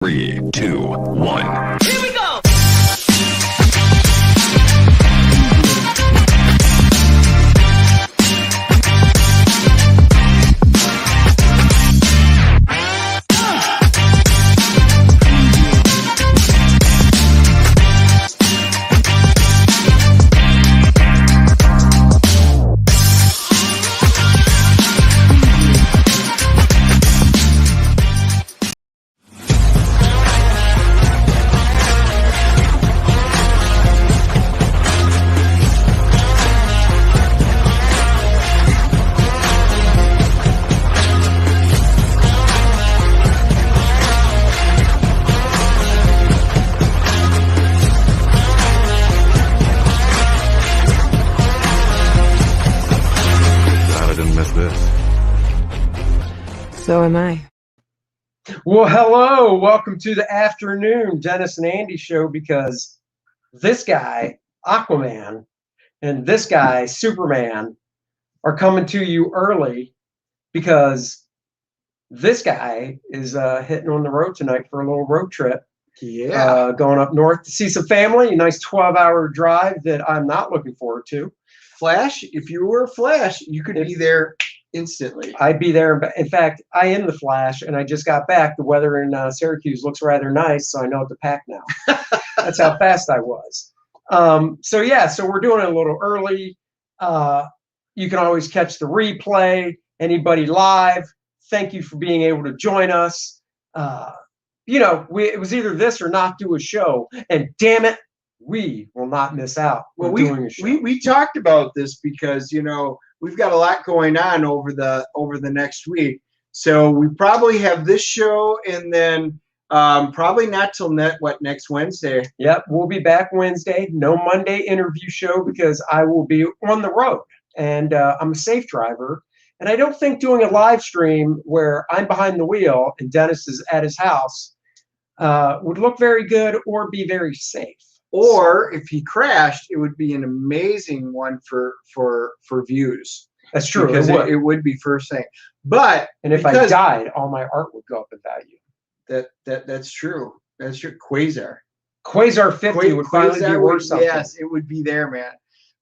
3, 2, 1. Here we go! So am I. Well, hello. Welcome to the afternoon Dennis and Andy show, because this guy, Aquaman, and this guy, Superman, are coming to you early because this guy is hitting on the road tonight for a little road trip. Yeah. Going up north to see some family, a nice 12-hour drive that I'm not looking forward to. Flash, if you were Flash, you could be there instantly. I'd be there. In fact, I am the Flash, and I just got back. The weather in Syracuse looks rather nice, so I know what to pack now. That's how fast I was. So we're doing it a little early. You can always catch the replay. Anybody live, thank you for being able to join us. It was either this or not do a show, and damn it, we will not miss out on doing a show. We talked about this because we've got a lot going on over the next week, so we probably have this show, and then probably not till next Wednesday. Yep, we'll be back Wednesday. No Monday interview show because I will be on the road, and I'm a safe driver, and I don't think doing a live stream where I'm behind the wheel and Dennis is at his house would look very good or be very safe. Or if he crashed, it would be an amazing one for views. That's true. Because it would be first thing. But if I died, all my art would go up in value. That's true. That's true. Quasar 50 would finally be worth something. Yes, it would be there, man.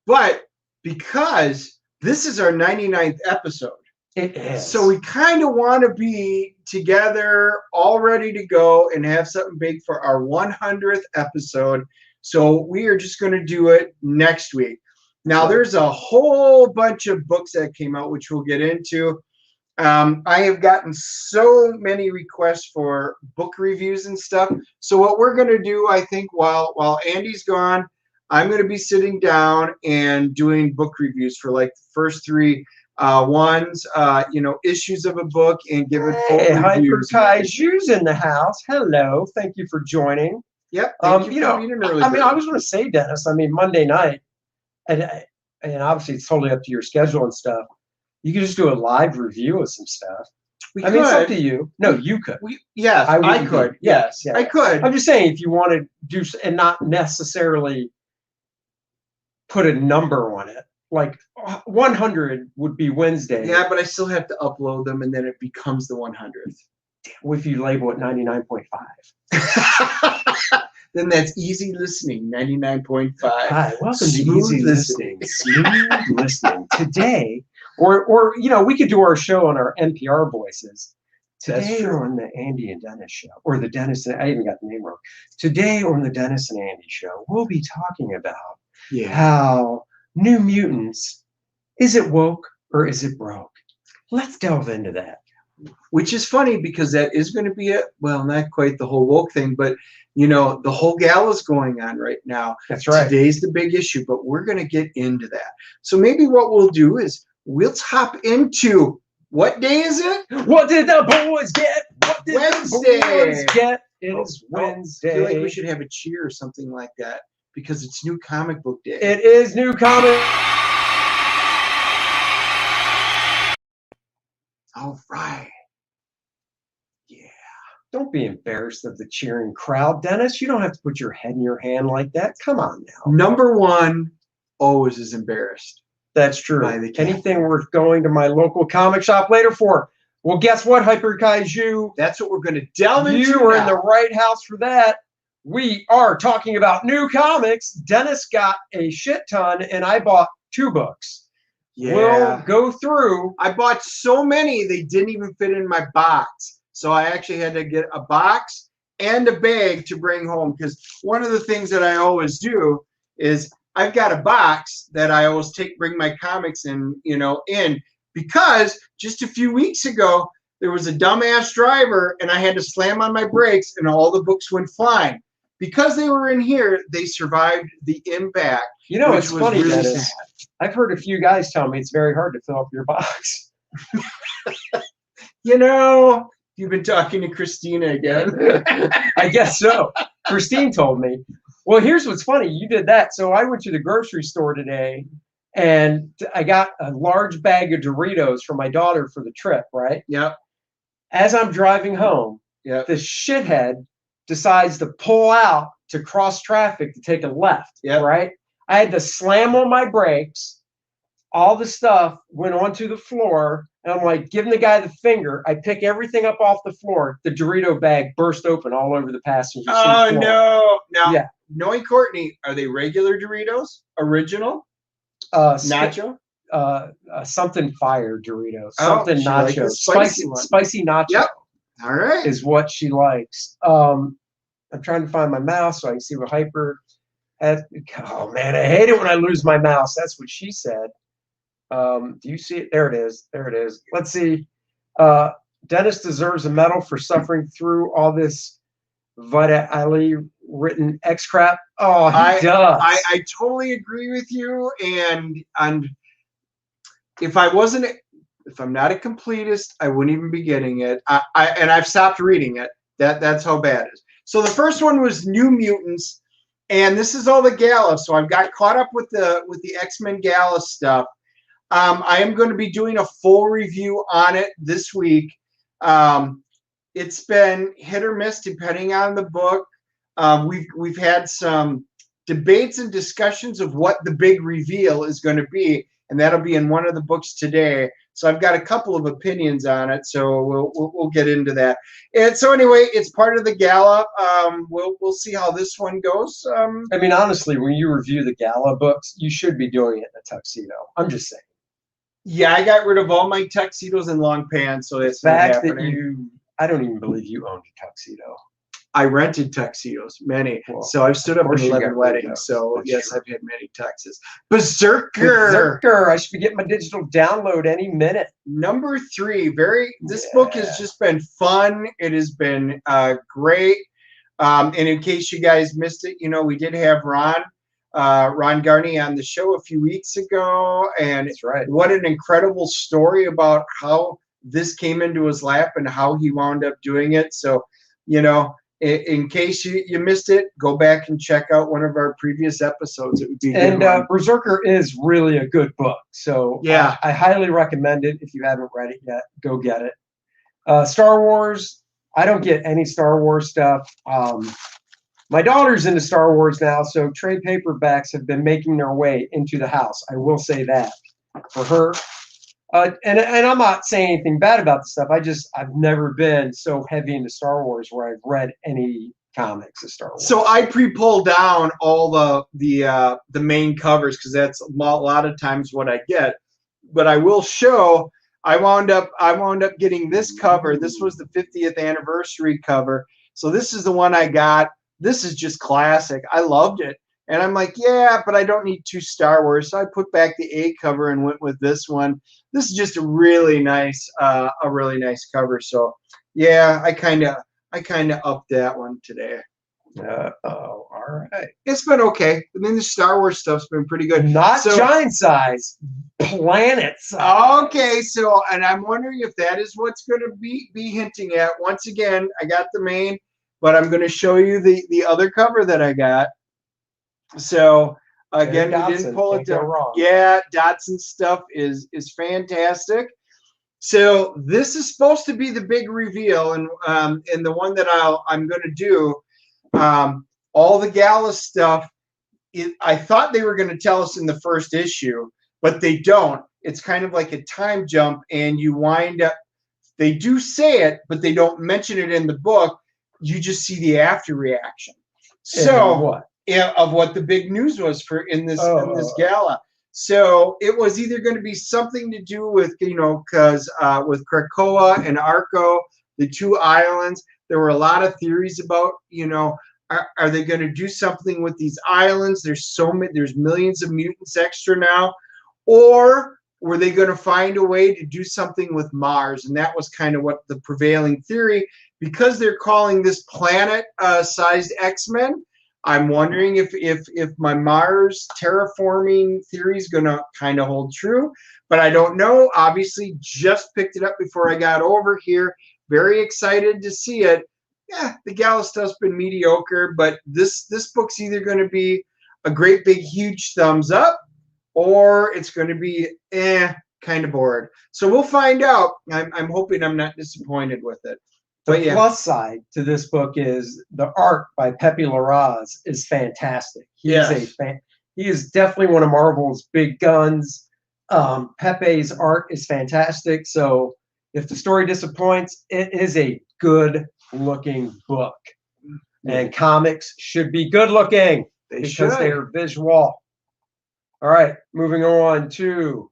But because this is our 99th episode. It is. So we kind of want to be together, all ready to go, and have something big for our 100th episode. So we are just going to do it next week. Now, there's a whole bunch of books that came out, which we'll get into. I have gotten so many requests for book reviews and stuff. So what we're going to do, I think, while Andy's gone, I'm going to be sitting down and doing book reviews for like the first three issues of a book, and give it full reviews. Hyper-Kaiju's in the house. Hello, thank you for joining. Yep. Thank you for being an early bird. I was going to say, Dennis. Monday night, and obviously it's totally up to your schedule and stuff. You could just do a live review of some stuff. It's up to you. No, you could. I could. Yes, I could. I'm just saying, if you want to do and not necessarily put a number on it. Like 100 would be Wednesday. Yeah, but I still have to upload them, and then it becomes the 100th. If you label it 99.5. Then that's easy listening, 99.5. Hi, welcome to Easy Listening. Smooth listening. Today, or we could do our show on our NPR voices. Today on the Andy and Dennis show, or the Dennis, I even got the name wrong. Today on the Dennis and Andy show, we'll be talking about how New Mutants, is it woke or is it broke? Let's delve into that. Which is funny, because that is going to be not quite the whole woke thing, but the whole gala's going on right now. That's right. Today's the big issue, but we're going to get into that. So maybe what we'll do is we'll hop into, what day is it? What did the boys get? What did Wednesday. the boys get? It is Wednesday. I feel like we should have a cheer or something like that, because it's New Comic Book Day. It is New Comic. All right. Yeah. Don't be embarrassed of the cheering crowd, Dennis. You don't have to put your head in your hand like that. Come on now. Number one always is embarrassed. That's true. Anything worth going to my local comic shop later for. Well, guess what, Hyper Kaiju? That's what we're going to delve into. You are in the right house for that. We are talking about new comics. Dennis got a shit ton, and I bought 2 books. Yeah. We'll go through. I bought so many, they didn't even fit in my box. So I actually had to get a box and a bag to bring home, because one of the things that I always do is I've got a box that I always bring my comics in, in, because just a few weeks ago, there was a dumbass driver and I had to slam on my brakes and all the books went flying. Because they were in here, they survived the impact. It's funny, really Dennis. I've heard a few guys tell me it's very hard to fill up your box. You've been talking to Christina again. I guess so. Christine told me. Well, here's what's funny. You did that. So I went to the grocery store today, and I got a large bag of Doritos for my daughter for the trip, right? Yep. As I'm driving home, this shithead decides to pull out to cross traffic to take a left, right? I had to slam on my brakes. All the stuff went onto the floor, and I'm like giving the guy the finger. I pick everything up off the floor. The Dorito bag burst open all over the passenger seat. Oh, no. Now, knowing Courtney, are they regular Doritos? Original? Nacho? Something fire Doritos. Something nacho. Spicy nacho. Yep. All right. Is what she likes. I'm trying to find my mouse so I can see what Hyper has. Oh, man, I hate it when I lose my mouse. That's what she said. Do you see it? There it is. There it is. Let's see. Dennis deserves a medal for suffering through all this Vita Ali written X crap. Oh, he does. I totally agree with you. And if I'm not a completist, I wouldn't even be getting it. And I've stopped reading it. That's how bad it is. So the first one was New Mutants, and this is all the Gala. So I've got caught up with the X-Men Gala stuff. I am going to be doing a full review on it this week. It's been hit or miss depending on the book. We've had some debates and discussions of what the big reveal is going to be, and that'll be in one of the books today. So I've got a couple of opinions on it, so we'll get into that. And so anyway, it's part of the Gala. We'll see how this one goes. I mean, honestly, when you review the Gala books, you should be doing it in a tuxedo. I'm just saying. Yeah, I got rid of all my tuxedos and long pants, so that's not happening. I don't even believe you owned a tuxedo. I rented tuxedos, many. Well, so I've stood up in 11 weddings. So yes, I've had many tuxes. Berserker. I should be getting my digital download any minute. Number 3. This book has just been fun. It has been great. And in case you guys missed it, we did have Ron Garney on the show a few weeks ago. And that's right. What an incredible story about how this came into his lap and how he wound up doing it. So, in case you missed it, go back and check out one of our previous episodes. It would be and Berserker is really a good book. So yeah, I highly recommend it. If you haven't read it yet, go get it. Star Wars. I don't get any Star Wars stuff. My daughter's into Star Wars now, so trade paperbacks have been making their way into the house. I will say that for her. And I'm not saying anything bad about the stuff. I've never been so heavy into Star Wars where I've read any comics of Star Wars. So I pre-pull down all the main covers because that's a lot of times what I get. But I will show. I wound up getting this cover. This was the 50th anniversary cover. So this is the one I got. This is just classic. I loved it. And I'm like, yeah, but I don't need 2 Star Wars. So I put back the A cover and went with this one. This is just a really nice cover. So yeah, I kind of upped that one today. All right. It's been okay. I mean, the Star Wars stuff's been pretty good. Not giant size, planet size. Okay, so and I'm wondering if that is what's going to be hinting at. Once again, I got the main, but I'm going to show you the other cover that I got. So again, we didn't pull it down wrong. Yeah, Dotson stuff is fantastic. So this is supposed to be the big reveal, and the one that I'm going to do. All the Gala stuff. I thought they were going to tell us in the first issue, but they don't. It's kind of like a time jump, and you wind up They do say it, but they don't mention it in the book. You just see the after reaction. So what? Yeah, of what the big news was for in this gala. So it was either going to be something to do with, because with Krakoa and Arco, the two islands, there were a lot of theories about, are they going to do something with these islands? There's millions of mutants extra now, or were they going to find a way to do something with Mars? And that was kind of what the prevailing theory, because they're calling this planet-sized X-Men. I'm wondering if my Mars terraforming theory is going to kind of hold true, but I don't know. Obviously, just picked it up before I got over here. Very excited to see it. Yeah, the gala stuff's been mediocre, but this book's either going to be a great big huge thumbs up, or it's going to be kind of bored. So we'll find out. I'm hoping I'm not disappointed with it. The plus side to this book is the art by Pepe Larraz is fantastic. He is definitely one of Marvel's big guns. Pepe's art is fantastic. So if the story disappoints, it is a good looking book. And comics should be good looking because they are visual. All right, moving on to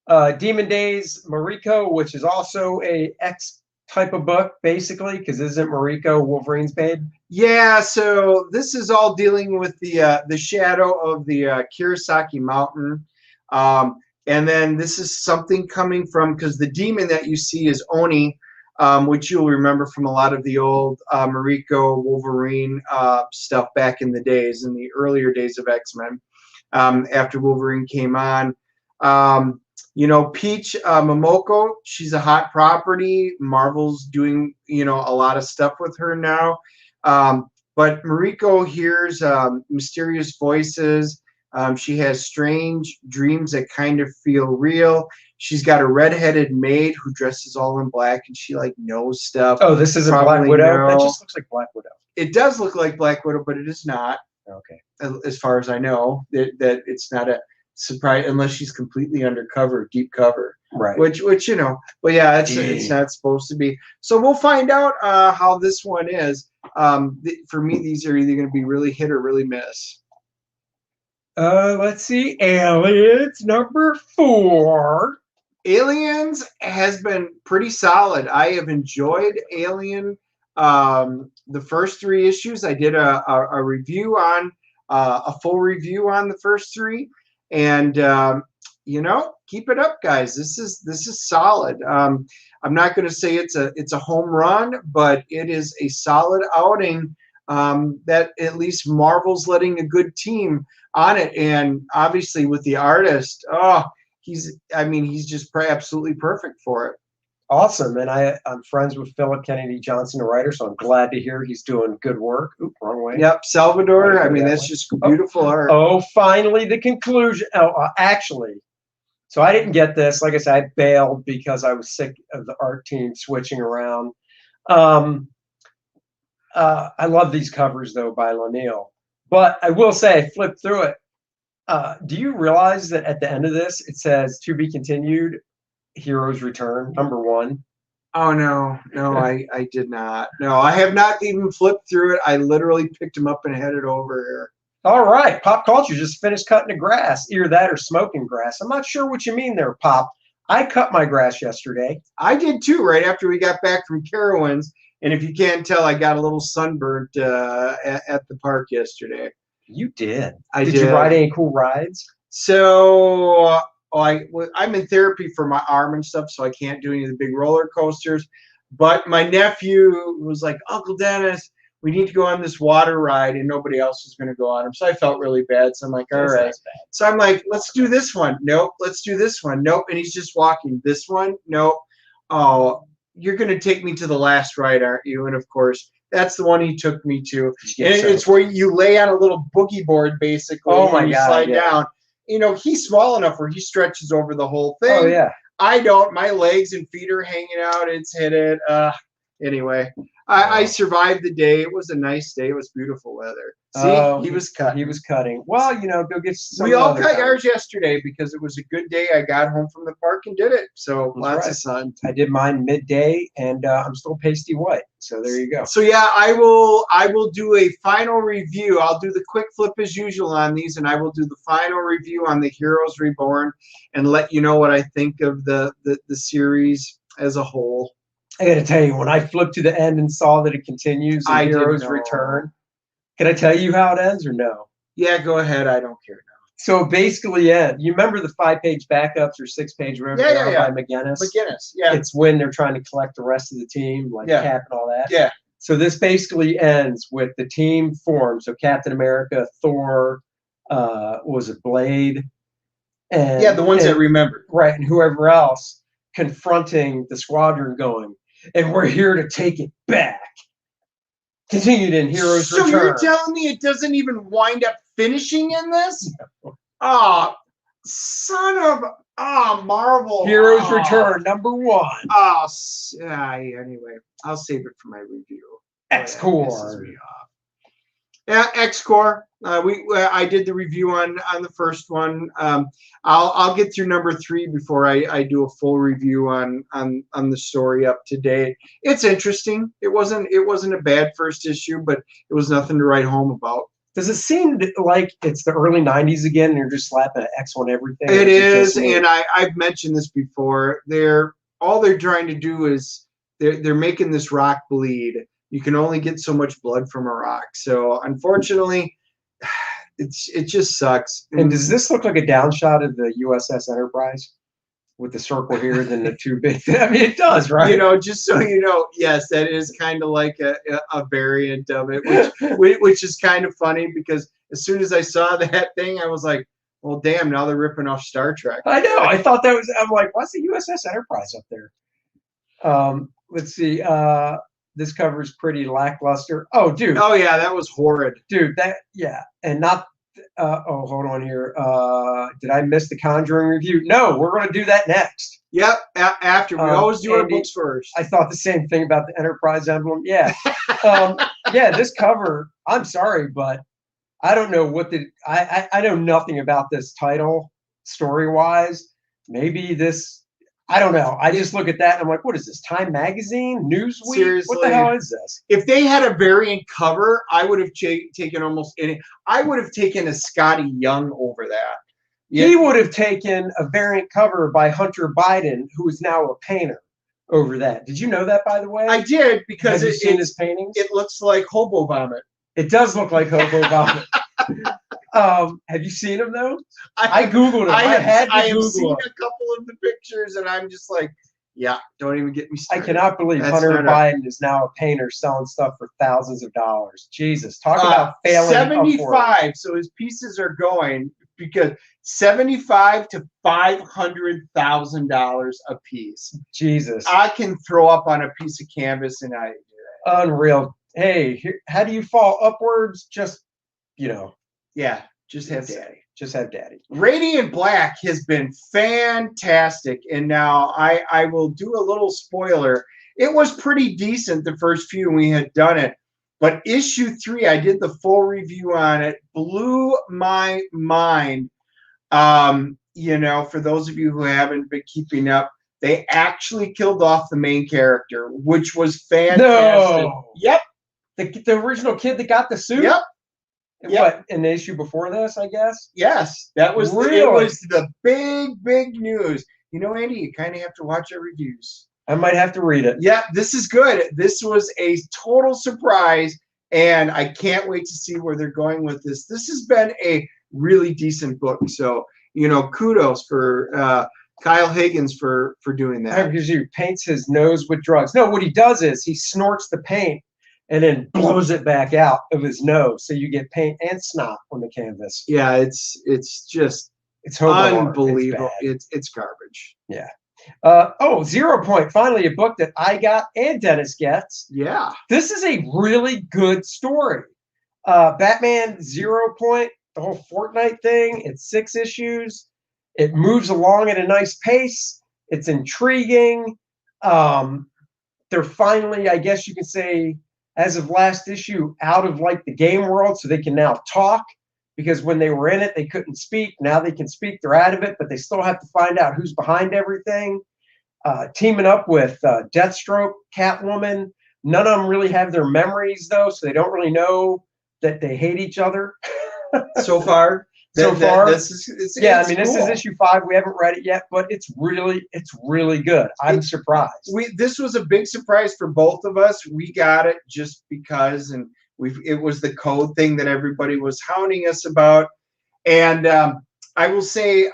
Demon Days Mariko, which is also a X type of book, basically, because isn't Mariko Wolverine's babe? Yeah, so this is all dealing with the shadow of the Kurosaki Mountain. And then this is something coming from, because the demon that you see is Oni, which you'll remember from a lot of the old Mariko Wolverine stuff back in the days, in the earlier days of X-Men, after Wolverine came on. Peach Momoko, she's a hot property. Marvel's doing, a lot of stuff with her now. But Mariko hears mysterious voices. She has strange dreams that kind of feel real. She's got a redheaded maid who dresses all in black, and she knows stuff. Oh, this isn't Black Widow? That just looks like Black Widow. It does look like Black Widow, but it is not. Okay. As far as I know, that it's not a surprise unless she's completely undercover, deep cover. Right. Which but yeah, it's not supposed to be. So we'll find out how this one is. For me, these are either going to be really hit or really miss. Let's see. Aliens #4. Aliens has been pretty solid. I have enjoyed Alien. The first 3 issues, I did a review on a full review on the first 3, and keep it up, guys. This is solid. I'm not going to say it's a home run, but it is a solid outing. That at least Marvel's letting a good team on it, and obviously with the artist, he's just absolutely perfect for it. Awesome, and I'm friends with Philip Kennedy Johnson, the writer, so I'm glad to hear he's doing good work. Oop, wrong way. Yep, Salvador. That's just beautiful art. Oh, finally the conclusion. Actually, so I didn't get this. Like I said, I bailed because I was sick of the art team switching around. I love these covers though by Laniel, but I will say I flipped through it. Do you realize that at the end of this it says "to be continued"? Heroes Return #1. Oh no, I did not. No, I have not even flipped through it. I literally picked them up and headed over here. All right, Pop Culture just finished cutting the grass. Either that or smoking grass. I'm not sure what you mean there, Pop. I cut my grass yesterday. I did too, right after we got back from Carowinds. And if you can't tell, I got a little sunburnt at the park yesterday. You did? Did you ride any cool rides? So I'm in therapy for my arm and stuff, so I can't do any of the big roller coasters. But my nephew was like, Uncle Dennis, we need to go on this water ride, and nobody else was going to go on them. So I felt really bad. So I'm like, all right. So I'm like, let's do this one. Nope. Let's do this one. Nope. And he's just walking. This one. Nope. Oh, you're going to take me to the last ride, aren't you? And of course, that's the one he took me to. And it's where you lay on a little boogie board, basically. Oh my and you God, slide down. He's small enough where he stretches over the whole thing. Oh yeah. I don't. My legs and feet are hanging out. It's hit it. Anyway, I survived the day. It was a nice day. It was beautiful weather. See, he was cutting. He was cutting. Well, go get some. We all cut ours yesterday because it was a good day. I got home from the park and did it. So lots of sun. I did mine midday, and I'm still pasty white. So there you go. So yeah, I will do a final review. I'll do the quick flip as usual on these, and I will do the final review on the Heroes Reborn and let you know what I think of the series as a whole. I got to tell you, when I flipped to the end and saw that it continues in Heroes Return, can I tell you how it ends or no? Yeah, go ahead. I don't care now. So basically, you remember the 5-page backups or 6-page whatever by McGinnis? McGinnis, yeah. It's when they're trying to collect the rest of the team, like Cap and all that. Yeah. So this basically ends with the team formed. So Captain America, Thor, was it Blade? And the ones I remember. Right, and whoever else confronting the squadron going, and we're here to take it back. Continued in Heroes Return. So you're telling me it doesn't even wind up finishing in this? Oh, son of Marvel. Heroes Return #1. Oh, anyway, I'll save it for my review. X-Core. Yeah, X-Core. I did the review on the first one. I'll get through #3 before I do a full review on the story up to date. It's interesting. It wasn't a bad first issue, but it was nothing to write home about. Does it seem like it's the early 90s again and you're just slapping an X on everything? It is, and I've mentioned this before. All they're trying to do is they're making this rock bleed. You can only get so much blood from a rock. So unfortunately, it just sucks. And does this look like a downshot of the USS Enterprise with the circle here, then the two big? I mean, it does, right? Just so you know, yes, that is kind of like a variant of it, which is kind of funny because as soon as I saw that thing, I was like, well, damn, now they're ripping off Star Trek. I know. I thought that was. I'm like, what's the USS Enterprise up there? Let's see. This cover is pretty lackluster. Oh, dude. Oh, yeah, that was horrid. Dude, and not, hold on here. Did I miss the Conjuring review? No, we're going to do that next. Yep, after. We always do our books first. I thought the same thing about the Enterprise emblem. Yeah. This cover, I'm sorry, but I don't know I know nothing about this title story-wise. Maybe this... I don't know. I just look at that and I'm like, what is this? Time Magazine? Newsweek? Seriously. What the hell is this? If they had a variant cover, I would have taken almost any. I would have taken a Scotty Young over that. Yeah. He would have taken a variant cover by Hunter Biden, who is now a painter, over that. Did you know that, by the way? I did, because have you seen his paintings? It looks like hobo vomit. It does look like hobo vomit. Have you seen him though? I googled him. I have seen a couple of the pictures, and I'm just like, yeah, don't even get me started. I cannot believe Hunter Biden is now a painter selling stuff for thousands of dollars. Jesus, talk about failing. 75. So his pieces are going because $75,000 to $500,000 a piece. Jesus, I can throw up on a piece of canvas, and I do that. Unreal. Hey, how do you fall upwards? Just, Yeah, just have daddy. Just have daddy. Radiant Black has been fantastic. And now I will do a little spoiler. It was pretty decent the first few we had done it. But issue 3, I did the full review on it. Blew my mind. For those of you who haven't been keeping up, they actually killed off the main character, which was fantastic. No. Yep. The original kid that got the suit? Yep. What, in the issue before this, I guess? Yes, that was really? It was the big news. Andy, you kind of have to watch our reviews. I might have to read it. Yeah, this is good. This was a total surprise, and I can't wait to see where they're going with this. This has been a really decent book. So, kudos for Kyle Higgins for doing that. Because he paints his nose with drugs. No, what he does is he snorts the paint and then blows it back out of his nose, so you get paint and snot on the canvas. Yeah, it's unbelievable. It's garbage. Yeah. 0 Point. Finally, a book that I got and Dennis gets. Yeah. This is a really good story. Batman 0 Point, the whole Fortnite thing. It's 6 issues. It moves along at a nice pace. It's intriguing. they're finally, I guess you can say, as of last issue, out of like the game world, so they can now talk. Because when they were in it, they couldn't speak. Now they can speak. They're out of it, but they still have to find out who's behind everything. Teaming up with Deathstroke, Catwoman. None of them really have their memories, though, so they don't really know that they hate each other. So far. This is issue 5. We haven't read it yet, but it's really good. I'm surprised. This was a big surprise for both of us. We got it just because, and it was the code thing that everybody was hounding us about. And I will say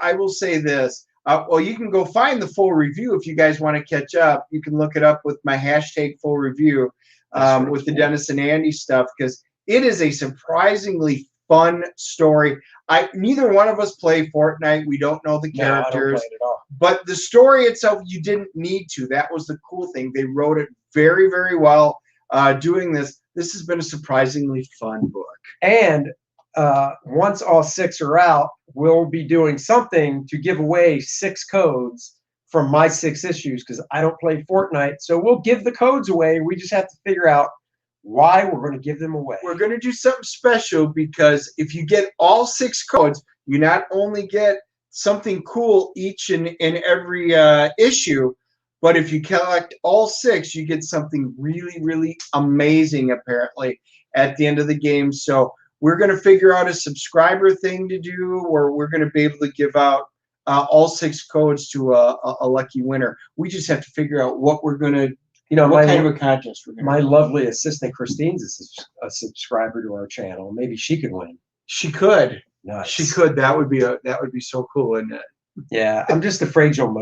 this. Well, you can go find the full review if you guys want to catch up. You can look it up with my hashtag full review with the Dennis and Andy stuff, because it is a surprisingly fun story. Neither one of us play Fortnite. We don't know the characters. No, I don't play it at all. But the story itself, you didn't need to. That was the cool thing. They wrote it very, very well. Doing this has been a surprisingly fun book. And once all 6 are out, we'll be doing something to give away 6 codes from my 6 issues, because I don't play Fortnite. So we'll give the codes away. We just have to figure out why we're going to give them away. We're going to do something special, because if you get all 6 codes, you not only get something cool each and every issue, but if you collect all 6, you get something really, really amazing, apparently, at the end of the game. So we're going to figure out a subscriber thing to do, where we're going to be able to give out all 6 codes to a lucky winner. We just have to figure out what we're going to, what kind of a contest we're going to My lovely assistant Christine's a subscriber to our channel. Maybe she could win. She could. Nice. She could. That would be so cool, wouldn't it? Yeah, I'm just afraid you'll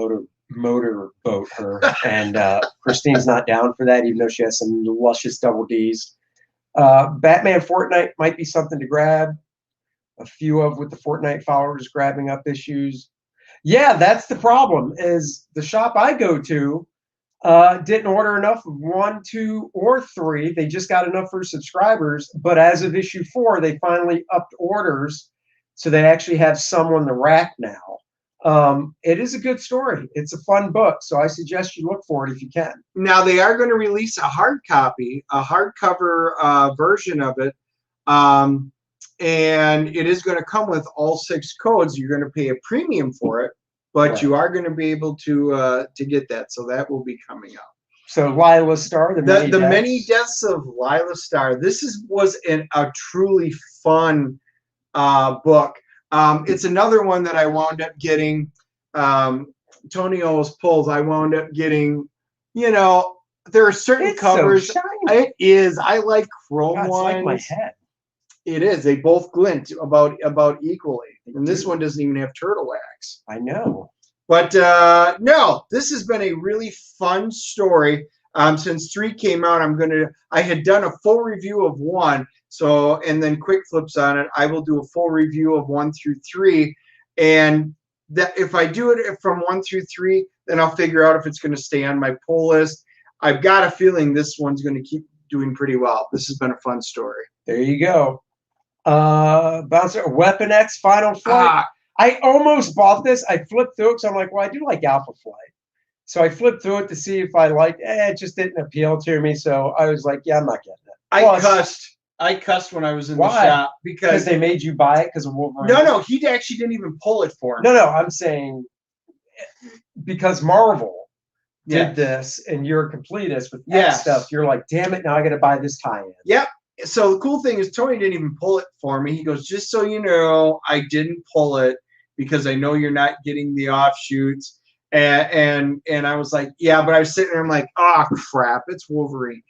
motorboat her, and Christine's not down for that, even though she has some luscious double Ds. Batman Fortnite might be something to grab. A few with the Fortnite followers grabbing up issues. Yeah, that's the problem. Is the shop I go to didn't order enough of 1, 2, or 3. They just got enough for subscribers. But as of issue 4, they finally upped orders, so they actually have some on the rack now. It is a good story. It's a fun book, so I suggest you look for it if you can. Now, they are going to release a hardcover version of it, and it is going to come with all 6 codes. You're going to pay a premium for it, but right, you are going to be able to get that, so that will be coming up. So Lila Starr, the many deaths of Lila Starr. This was a truly fun book. It's another one that I wound up getting. Tony always pulls. I wound up getting, there are certain covers. So shiny. It is. I like chrome ones. It's like my head. It is. They both glint about equally. And this one doesn't even have turtle wax. I know. But no, this has been a really fun story. Since 3 came out, I had done a full review of 1. So, and then quick flips on it. I will do a full review of 1 through 3. And that if I do it from 1 through 3, then I'll figure out if it's going to stay on my pull list. I've got a feeling this one's going to keep doing pretty well. This has been a fun story. There you go. Bouncer, Weapon X Final Flight. I almost bought this. I flipped through it, so I'm like, well, I do like Alpha Flight. So I flipped through it to see if I liked it. It just didn't appeal to me. So I was like, yeah, I'm not getting it. I cussed when I was in the shop because they made you buy it because of Wolverine. No, he actually didn't even pull it for me. No, I'm saying because Marvel did this and you're a completist with that stuff. You're like, damn it, now I got to buy this tie-in. Yep. So the cool thing is Tony didn't even pull it for me. He goes, just so you know, I didn't pull it because I know you're not getting the offshoots. And I was like, yeah, but I was sitting there, I'm like, crap, it's Wolverine.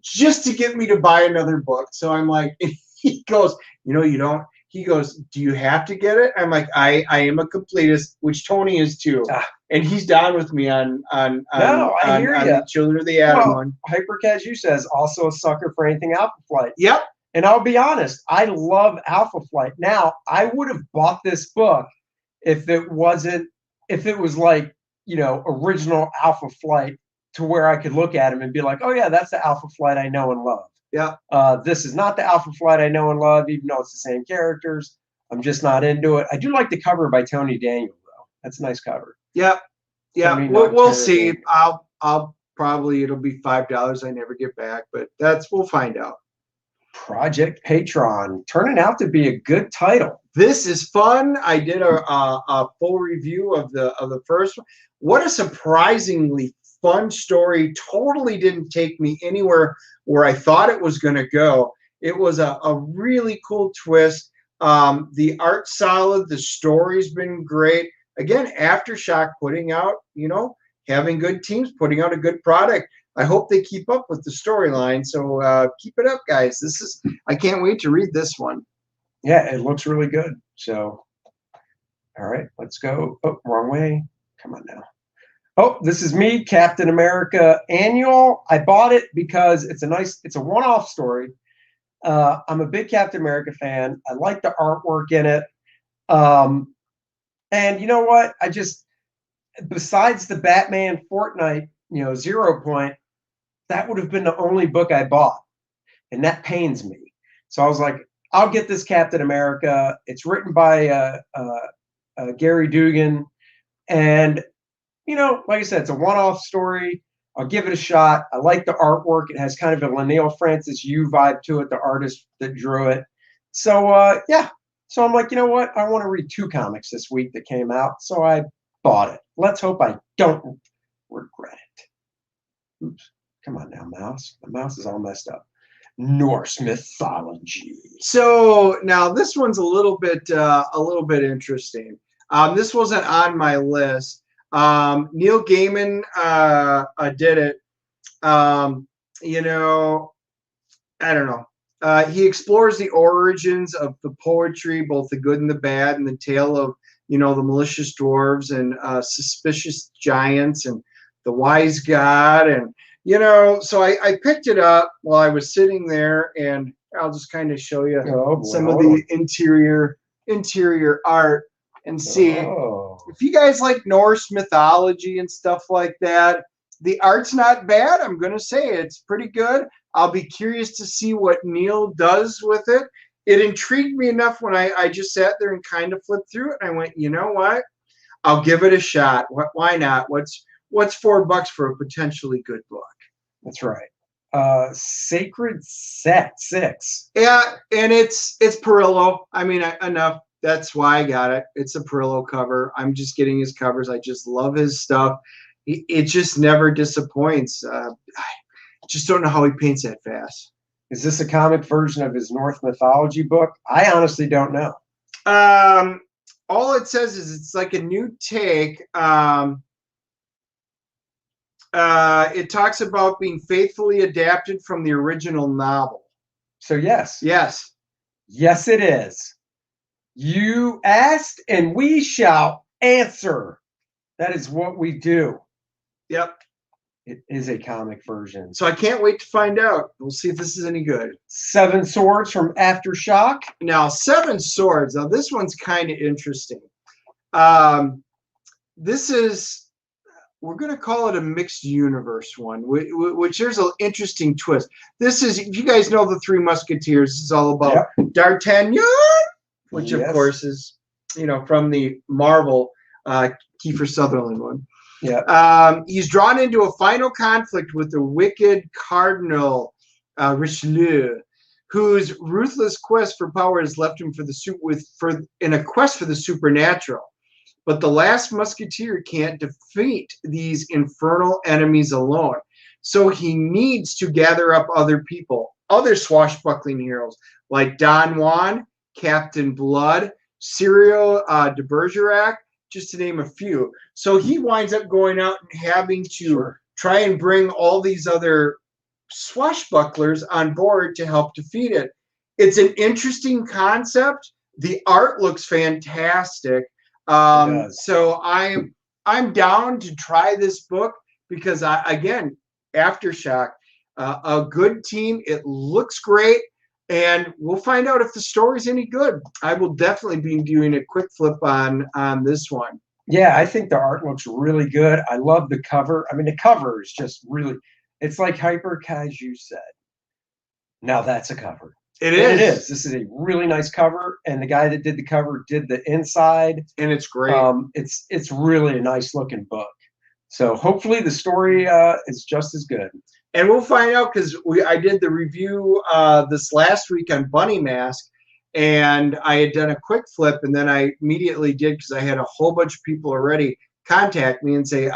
Just to get me to buy another book. So I'm like, he goes, you don't. He goes, do you have to get it? I'm like, I am a completist, which Tony is too. And he's down with me on the Children of the Atom one. Hypercat, you says, also a sucker for anything Alpha Flight. Yep. And I'll be honest, I love Alpha Flight. Now, I would have bought this book if it was like, original Alpha Flight, to where I could look at him and be like, oh yeah, that's the Alpha Flight I know and love. Yeah. This is not the Alpha Flight I know and love, even though it's the same characters. I'm just not into it. I do like the cover by Tony Daniel, though. That's a nice cover. Yep. Yeah. We'll see. I'll probably it'll be $5 I never get back, but we'll find out. Project Patron, turning out to be a good title. This is fun. I did a full review of the first one. What a surprisingly fun story. Totally didn't take me anywhere where I thought it was going to go. It was a really cool twist. The art's solid. The story's been great. Again, Aftershock putting out, having good teams, putting out a good product. I hope they keep up with the storyline. So keep it up, guys. I can't wait to read this one. Yeah, it looks really good. So, all right, let's go. Oh, wrong way. Come on now. Oh, this is me, Captain America Annual. I bought it because it's a one-off story. I'm a big Captain America fan. I like the artwork in it. And you know what? Besides the Batman Fortnite, 0 Point, that would have been the only book I bought. And that pains me. So I was like, I'll get this Captain America. It's written by Gary Dugan. And, like I said, it's a one-off story. I'll give it a shot. I like the artwork. It has kind of a Leinil Francis Yu vibe to it, the artist that drew it. So, yeah. So I'm like, you know what? I want to read 2 comics this week that came out. So I bought it. Let's hope I don't regret it. Oops. Come on now, mouse. The mouse is all messed up. Norse mythology. So now this one's a little bit interesting. This wasn't on my list. Neil Gaiman did it. I don't know. He explores the origins of the poetry, both the good and the bad, and the tale of the malicious dwarves and suspicious giants and the wise god. And so I picked it up while I was sitting there, and I'll just kind of show you some of the interior art and see if you guys like Norse mythology and stuff like that. The art's not bad. I'm going to say it's pretty good. I'll be curious to see what Neil does with it. It intrigued me enough when I just sat there and kind of flipped through it, and I went, you know what? I'll give it a shot. Why not? What's $4 for a potentially good book? That's right. Sacred Set 6. Yeah, and it's Perillo. I mean, enough. That's why I got it. It's a Perillo cover. I'm just getting his covers. I just love his stuff. It just never disappoints. I just don't know how he paints that fast. Is this a comic version of his Norse mythology book? I honestly don't know. All it says is it's like a new take. It talks about being faithfully adapted from the original novel. So yes. Yes. Yes, it is. You asked and we shall answer. That is what we do. Yep. It is a comic version. So I can't wait to find out. We'll see if this is any good. 7 Swords from Aftershock. Now, 7 Swords. Now, this one's kind of interesting. This is, we're going to call it a mixed universe one, which there's an interesting twist. This is, if you guys know the Three Musketeers, this is all about D'Artagnan, which of course is, from the Marvel Kiefer Sutherland one. Yeah. He's drawn into a final conflict with the wicked Cardinal Richelieu, whose ruthless quest for power has left him in a quest for the supernatural. But the last musketeer can't defeat these infernal enemies alone. So he needs to gather up other people, other swashbuckling heroes like Don Juan, Captain Blood, Cyril de Bergerac, just to name a few. So he winds up going out and having to try and bring all these other swashbucklers on board to help defeat it. It's an interesting concept. The art looks fantastic. So I'm down to try this book because again, Aftershock, a good team. It looks great. And we'll find out if the story's any good. I will definitely be doing a quick flip on this one. Yeah, I think the art looks really good. I love the cover. I mean, the cover is just really, it's like Hyper Kaiju said. Now that's a cover. It is. It is. This is a really nice cover. And the guy that did the cover did the inside. And it's great. It's really a nice looking book. So hopefully the story is just as good. And we'll find out because I did the review this last week on Bunny Mask, and I had done a quick flip, and then I immediately did because I had a whole bunch of people already contact me and say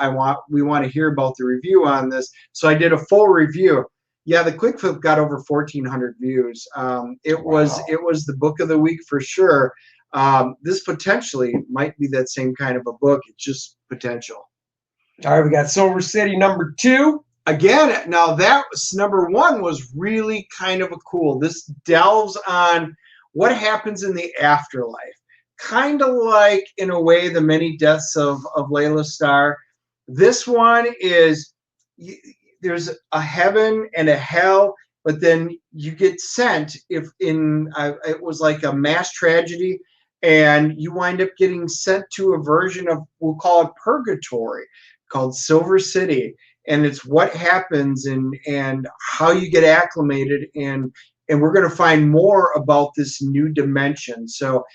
we want to hear about the review on this. So I did a full review. Yeah, the quick flip got over 1,400 views. It was the book of the week for sure. This potentially might be that same kind of a book. It's just potential. All right, we got Silver City #2. Again, now that was #1 was really kind of a cool. This delves on what happens in the afterlife. Kind of like, in a way, the many deaths of Layla Starr. This one is, there's a heaven and a hell, but then you get sent it was like a mass tragedy, and you wind up getting sent to a version of, we'll call it purgatory, called Silver City. And it's what happens and how you get acclimated, and we're going to find more about this new dimension. So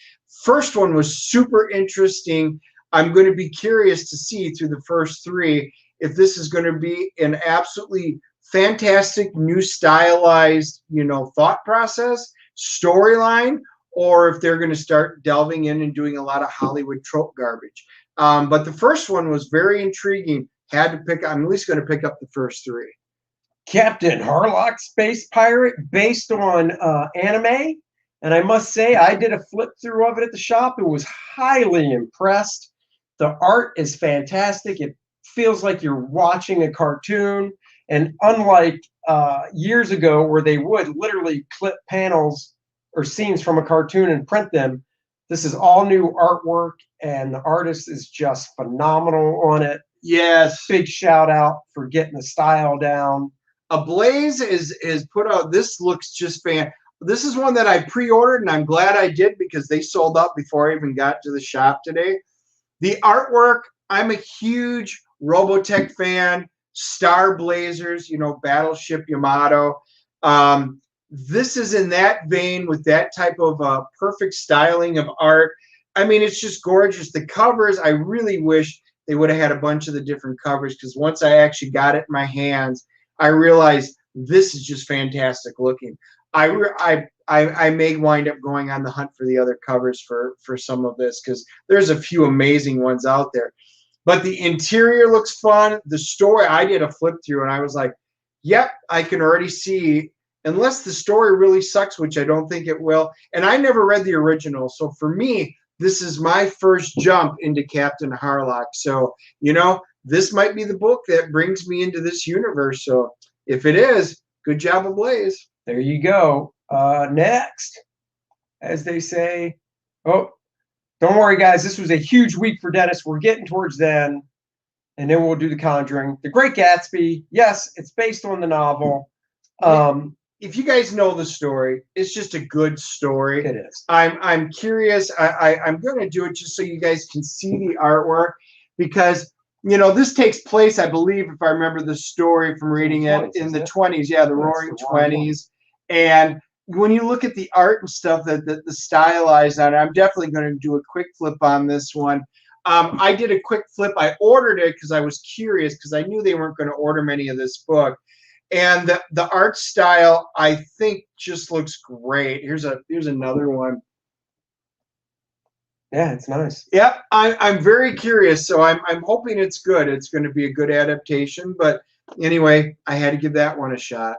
first one was super interesting. I'm going to be curious to see through the first 3 if this is going to be an absolutely fantastic new stylized, thought process, storyline, or if they're going to start delving in and doing a lot of Hollywood trope garbage. But the first one was very intriguing. I'm at least going to pick up the first 3. Captain Harlock Space Pirate, based on anime. And I must say, I did a flip through of it at the shop and was highly impressed. The art is fantastic. It feels like you're watching a cartoon. And unlike years ago where they would literally clip panels or scenes from a cartoon and print them, this is all new artwork, and the artist is just phenomenal on it. Yes. Big shout out for getting the style down. Ablaze is put out. This looks just This is one that I pre-ordered, and I'm glad I did because they sold out before I even got to the shop today. The artwork, I'm a huge Robotech fan. Star Blazers, Battleship Yamato. This is in that vein with that type of perfect styling of art. I mean, it's just gorgeous. The covers, I really wish they would have had a bunch of the different covers, because once I actually got it in my hands, I realized this is just fantastic looking. I may wind up going on the hunt for the other covers for some of this, because there's a few amazing ones out there. But the interior looks fun. The story, I did a flip through, and I was like, yep, I can already see, unless the story really sucks, which I don't think it will. And I never read the original, so for me, this is my first jump into Captain Harlock. So, this might be the book that brings me into this universe. So if it is, good job, Ablaze. There you go. Next, as they say. Oh, don't worry, guys. This was a huge week for Dennis. We're getting towards then, and then we'll do The Conjuring. The Great Gatsby. Yes, it's based on the novel. If you guys know the story, it's just a good story. It is. I'm curious. I'm going to do it just so you guys can see the artwork, because this takes place, I believe, if I remember the story from reading it, in the 20s. Yeah, the Roaring 20s. And when you look at the art and stuff, the stylized on it, I'm definitely going to do a quick flip on this one. I did a quick flip. I ordered it because I was curious, because I knew they weren't going to order many of this book. And the art style, I think, just looks great. Here's another one. Yeah, it's nice. Yep, I'm very curious, so I'm hoping it's good. It's going to be a good adaptation. But anyway, I had to give that one a shot.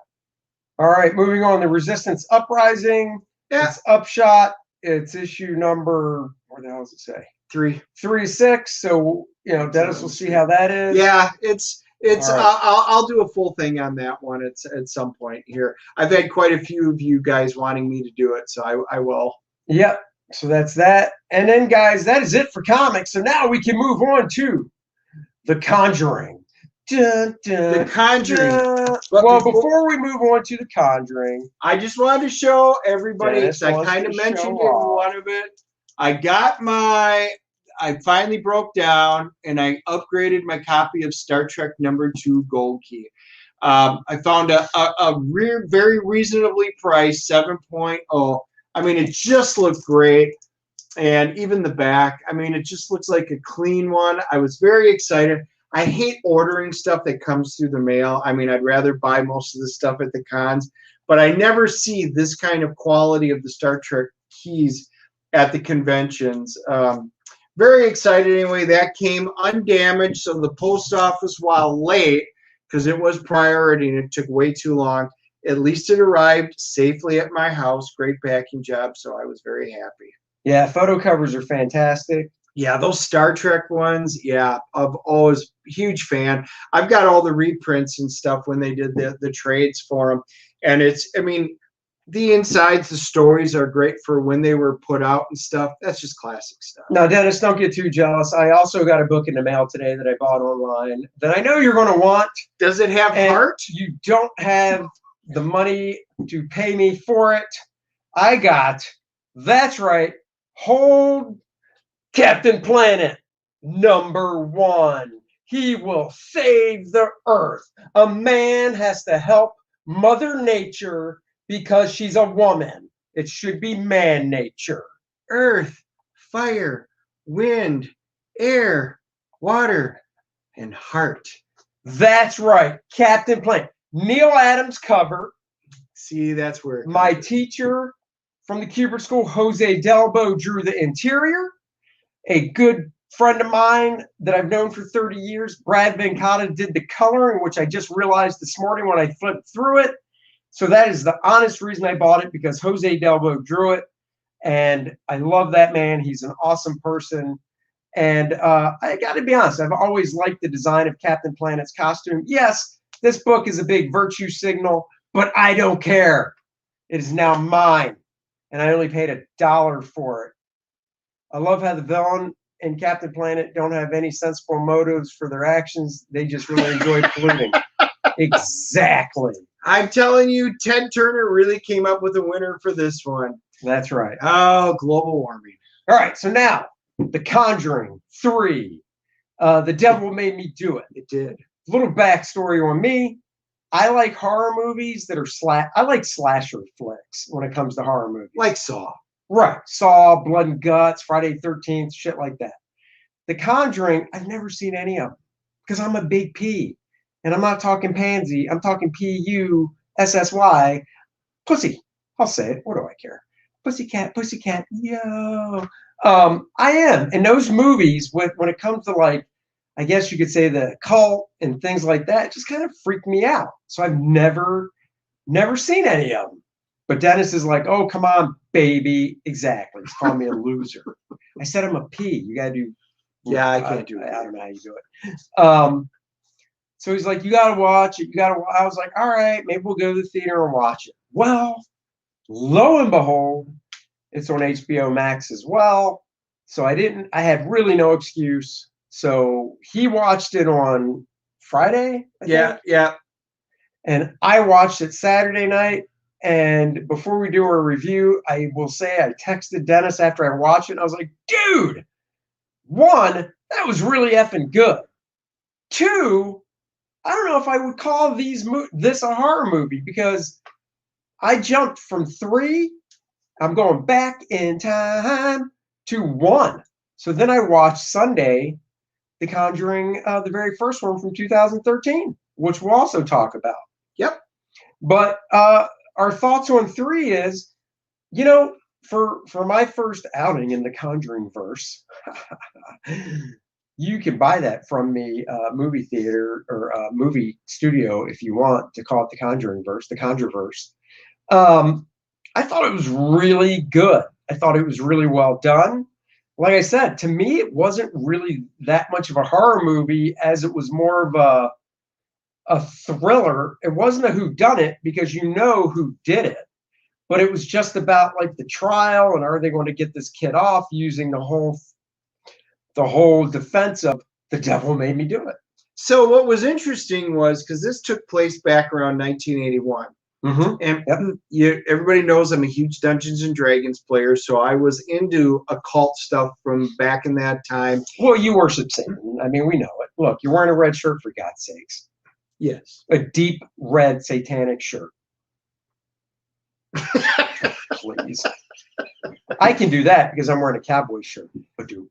All right, moving on. The Resistance Uprising. Yeah. It's Upshot. It's issue number, what the hell does it say? 336. So, Dennis will see how that is. Yeah, it's. Right. I'll do a full thing on that one at some point here. I've had quite a few of you guys wanting me to do it, so I will. Yep. So that's that. And then, guys, that is it for comics. So now we can move on to The Conjuring. Dun, dun, The Conjuring. Dun. Well, before we move on to The Conjuring, I just wanted to show everybody, Dennis I kind of mentioned it in one of it. I finally broke down, and I upgraded my copy of Star Trek #2 Gold Key. I found a very reasonably priced 7.0. I mean, it just looked great. And even the back, I mean, it just looks like a clean one. I was very excited. I hate ordering stuff that comes through the mail. I mean, I'd rather buy most of the stuff at the cons, but I never see this kind of quality of the Star Trek keys at the conventions. Very excited anyway. That came undamaged, so the post office, while late, because it was priority and it took way too long, at least it arrived safely at my house. Great packing job, so I was very happy. Yeah, photo covers are fantastic. Yeah, those Star Trek ones, yeah, I've always huge fan. I've got all the reprints and stuff when they did the trades for them. And it's, I mean, the insides, the stories are great for when they were put out and stuff. That's just classic stuff. Now, Dennis, don't get too jealous. I also got a book in the mail today that I bought online that I know you're going to want. Does it have And heart? you don't have the money to pay me for it. I got, that's right, Hold Captain Planet #1. He will save the Earth. A man has to help Mother Nature because she's a woman. It should be man nature. Earth, fire, wind, air, water, and heart. That's right, Captain Planet. Neil Adams cover. See, that's where My teacher from the Cubert School, Jose Delbo, drew the interior. A good friend of mine that I've known for 30 years, Brad Venkata, did the coloring, which I just realized this morning when I flipped through it. So that is the honest reason I bought it, because Jose Delbo drew it. And I love that man. He's an awesome person. And I got to be honest, I've always liked the design of Captain Planet's costume. Yes, this book is a big virtue signal, but I don't care. It is now mine. And I only paid $1 for it. I love how the villain and Captain Planet don't have any sensible motives for their actions. They just really enjoy polluting. Exactly. I'm telling you, Ted Turner really came up with a winner for this one. That's right. Oh, global warming. All right. So now, The Conjuring 3. The Devil Made Me Do It. It did. Little backstory on me. I like horror movies that are I like slasher flicks when it comes to horror movies. Like Saw. Right. Saw, Blood and Guts, Friday the 13th, shit like that. The Conjuring, I've never seen any of them because I'm a big P. And I'm not talking pansy. I'm talking Pussy. Pussy. I'll say it. What do I care? Pussycat, pussycat, yo. I am. And those movies, when it comes to, like, I guess you could say the cult and things like that, just kind of freak me out. So I've never seen any of them. But Dennis is like, oh, come on, baby. Exactly. He's calling me a loser. I said I'm a P. You got to do. Yeah, I can't do it. I don't know how you do it. So he's like, you got to watch it. I was like, all right, maybe we'll go to the theater and watch it. Well, lo and behold, it's on HBO Max as well. So I had really no excuse. So he watched it on Friday. I think. Yeah. And I watched it Saturday night. And before we do our review, I will say I texted Dennis after I watched it. And I was like, dude, 1, that was really effing good. 2, I don't know if I would call this a horror movie, because I jumped from 3, I'm going back in time, to 1. So then I watched Sunday, The Conjuring, the very first one from 2013, which we'll also talk about. Yep. But our thoughts on 3 is, for my first outing in the Conjuring verse, you can buy that from the movie theater or movie studio if you want to call it the Conjuring verse, the Conjureverse. I thought it was really good. I thought it was really well done. Like I said, to me, it wasn't really that much of a horror movie as it was more of a thriller. It wasn't a whodunit because you know who did it, but it was just about like the trial and are they going to get this kid off using the whole defense of the devil made me do it. So what was interesting was, because this took place back around 1981. Mm-hmm. And everybody knows I'm a huge Dungeons and Dragons player, so I was into occult stuff from back in that time. Well, you worship Satan. I mean, we know it. Look, you're wearing a red shirt, for God's sakes. Yes. A deep red satanic shirt. Please. I can do that because I'm wearing a cowboy shirt. Badoo.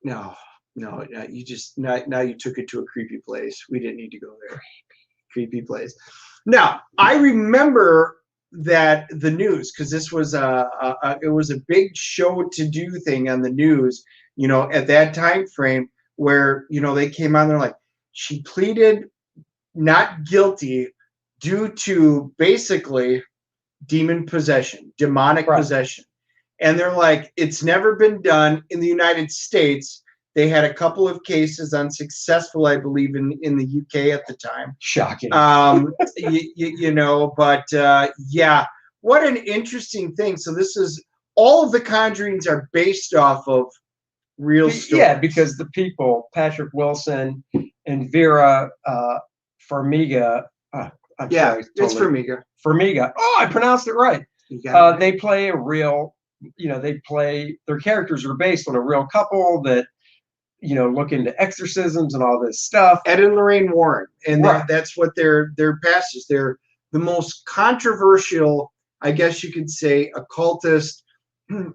No. No, you just now you took it to a creepy place. We didn't need to go there. Creepy place. Now I remember that the news, because this was it was a big show to do thing on the news. You know, at that time frame where they came on, they're like, she pleaded not guilty due to basically demon possession, demonic possession. And they're like, it's never been done in the United States. They had a couple of cases unsuccessful, I believe, in the UK at the time. Shocking. But yeah, what an interesting thing. So this is, all of the Conjurings are based off of real stories. Yeah, because the people, Patrick Wilson and Vera Farmiga. It's Farmiga. Farmiga. Oh, I pronounced it right. They play a real, their characters are based on a real couple that, look into exorcisms and all this stuff. Ed and Lorraine Warren. And that's what their past is. They're the most controversial, I guess you could say, occultist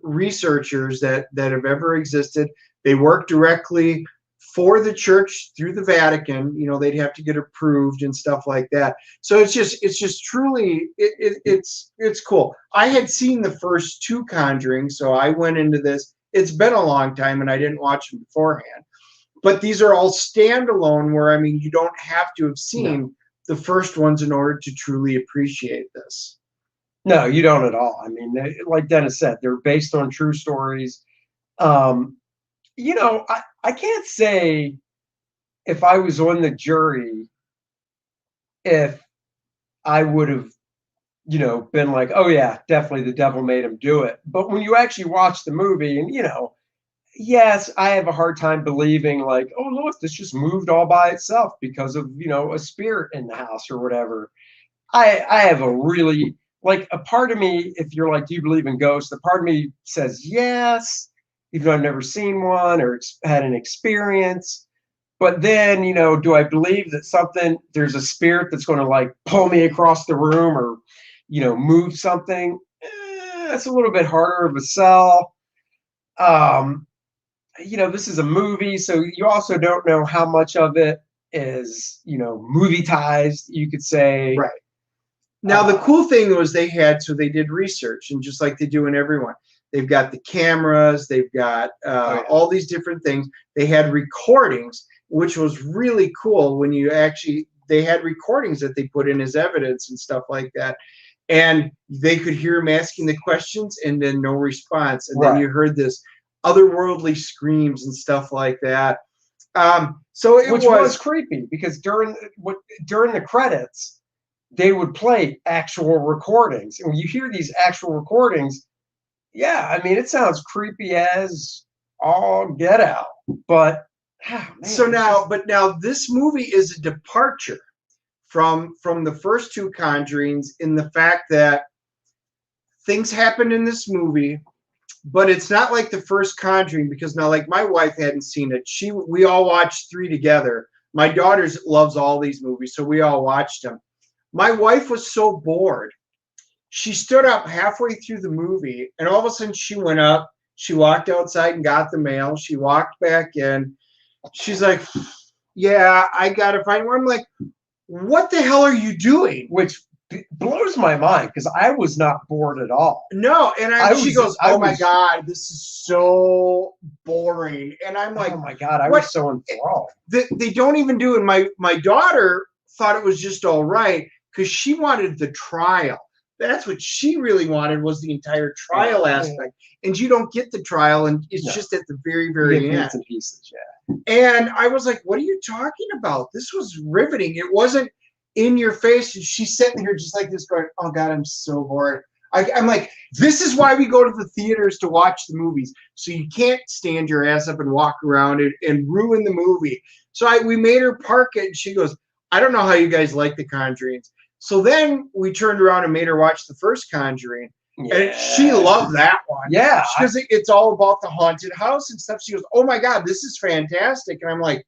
researchers that have ever existed. They work directly for the church through the Vatican. They'd have to get approved and stuff like that. So it's just truly, it's cool. I had seen the first two Conjuring, so I went into this. It's been a long time and I didn't watch them beforehand, but these are all standalone where, you don't have to have seen the first ones in order to truly appreciate this. No, you don't at all. Like Dennis said, they're based on true stories. I can't say if I was on the jury, if I would have, been like, oh yeah, definitely the devil made him do it. But when you actually watch the movie and, yes, I have a hard time believing like, oh, look, this just moved all by itself because of, a spirit in the house or whatever. I have a really, like, a part of me, if you're like, do you believe in ghosts? The part of me says yes, even though I've never seen one or had an experience. But then, do I believe that there's a spirit that's going to like pull me across the room or, move something? That's a little bit harder of a sell. This is a movie, so you also don't know how much of it is, movie-tized, you could say. Right. Now, the cool thing was they did research, and just like they do in everyone, they've got the cameras, they've got all these different things. They had recordings, which was really cool when they had recordings that they put in as evidence and stuff like that. And they could hear him asking the questions and then no response. And then you heard this otherworldly screams and stuff like that. Which was creepy because during the credits, they would play actual recordings. And when you hear these actual recordings, it sounds creepy as all get out. But now this movie is a departure from the first two Conjurings in the fact that things happen in this movie, but it's not like the first Conjuring, because now, like, my wife hadn't seen it. We all watched three together. My daughter loves all these movies, so we all watched them. My wife was so bored. She stood up halfway through the movie, and all of a sudden she went up. She walked outside and got the mail. She walked back in. She's like, yeah, I got to find one. I'm like, what the hell are you doing? Which blows my mind because I was not bored at all. No, and she goes, oh my God, this is so boring. And I'm like, oh my God, I was so enthralled. They don't even do it. My daughter thought it was just all right because she wanted the trial. That's what she really wanted, was the entire trial aspect. And you don't get the trial, and it's just at the very, very end. And pieces, And I was like, what are you talking about? This was riveting. It wasn't in your face. And she's sitting here just like this going, oh God, I'm so bored. I'm like, this is why we go to the theaters to watch the movies. So you can't stand your ass up and walk around and ruin the movie. So we made her park it, and she goes, I don't know how you guys like the Conjurings. So then we turned around and made her watch the first Conjuring. Yeah. And she loved that one. Yeah. Because it's all about the haunted house and stuff. She goes, oh my God, this is fantastic. And I'm like,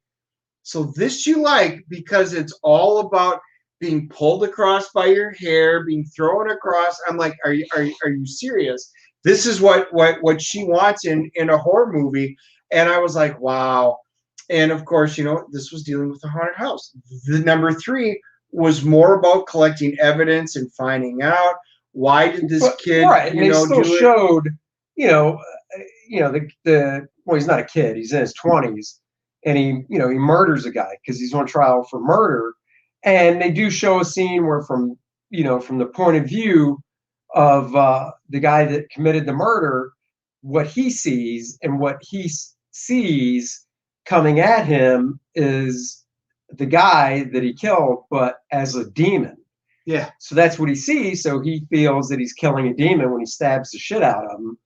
so this you like because it's all about being pulled across by your hair, being thrown across. I'm like, are you serious? This is what she wants in a horror movie. And I was like, wow. And of course, you know, this was dealing with a haunted house. The number 3 was more about collecting evidence and finding out why did this kid, right, and you they know, still do it. showed, the well, he's not a kid, he's in his 20s, and he murders a guy because he's on trial for murder, and they do show a scene where from the point of view of the guy that committed the murder, what he sees and what he sees coming at him is the guy that he killed, but as a demon. Yeah. So that's what he sees. So he feels that he's killing a demon when he stabs the shit out of him.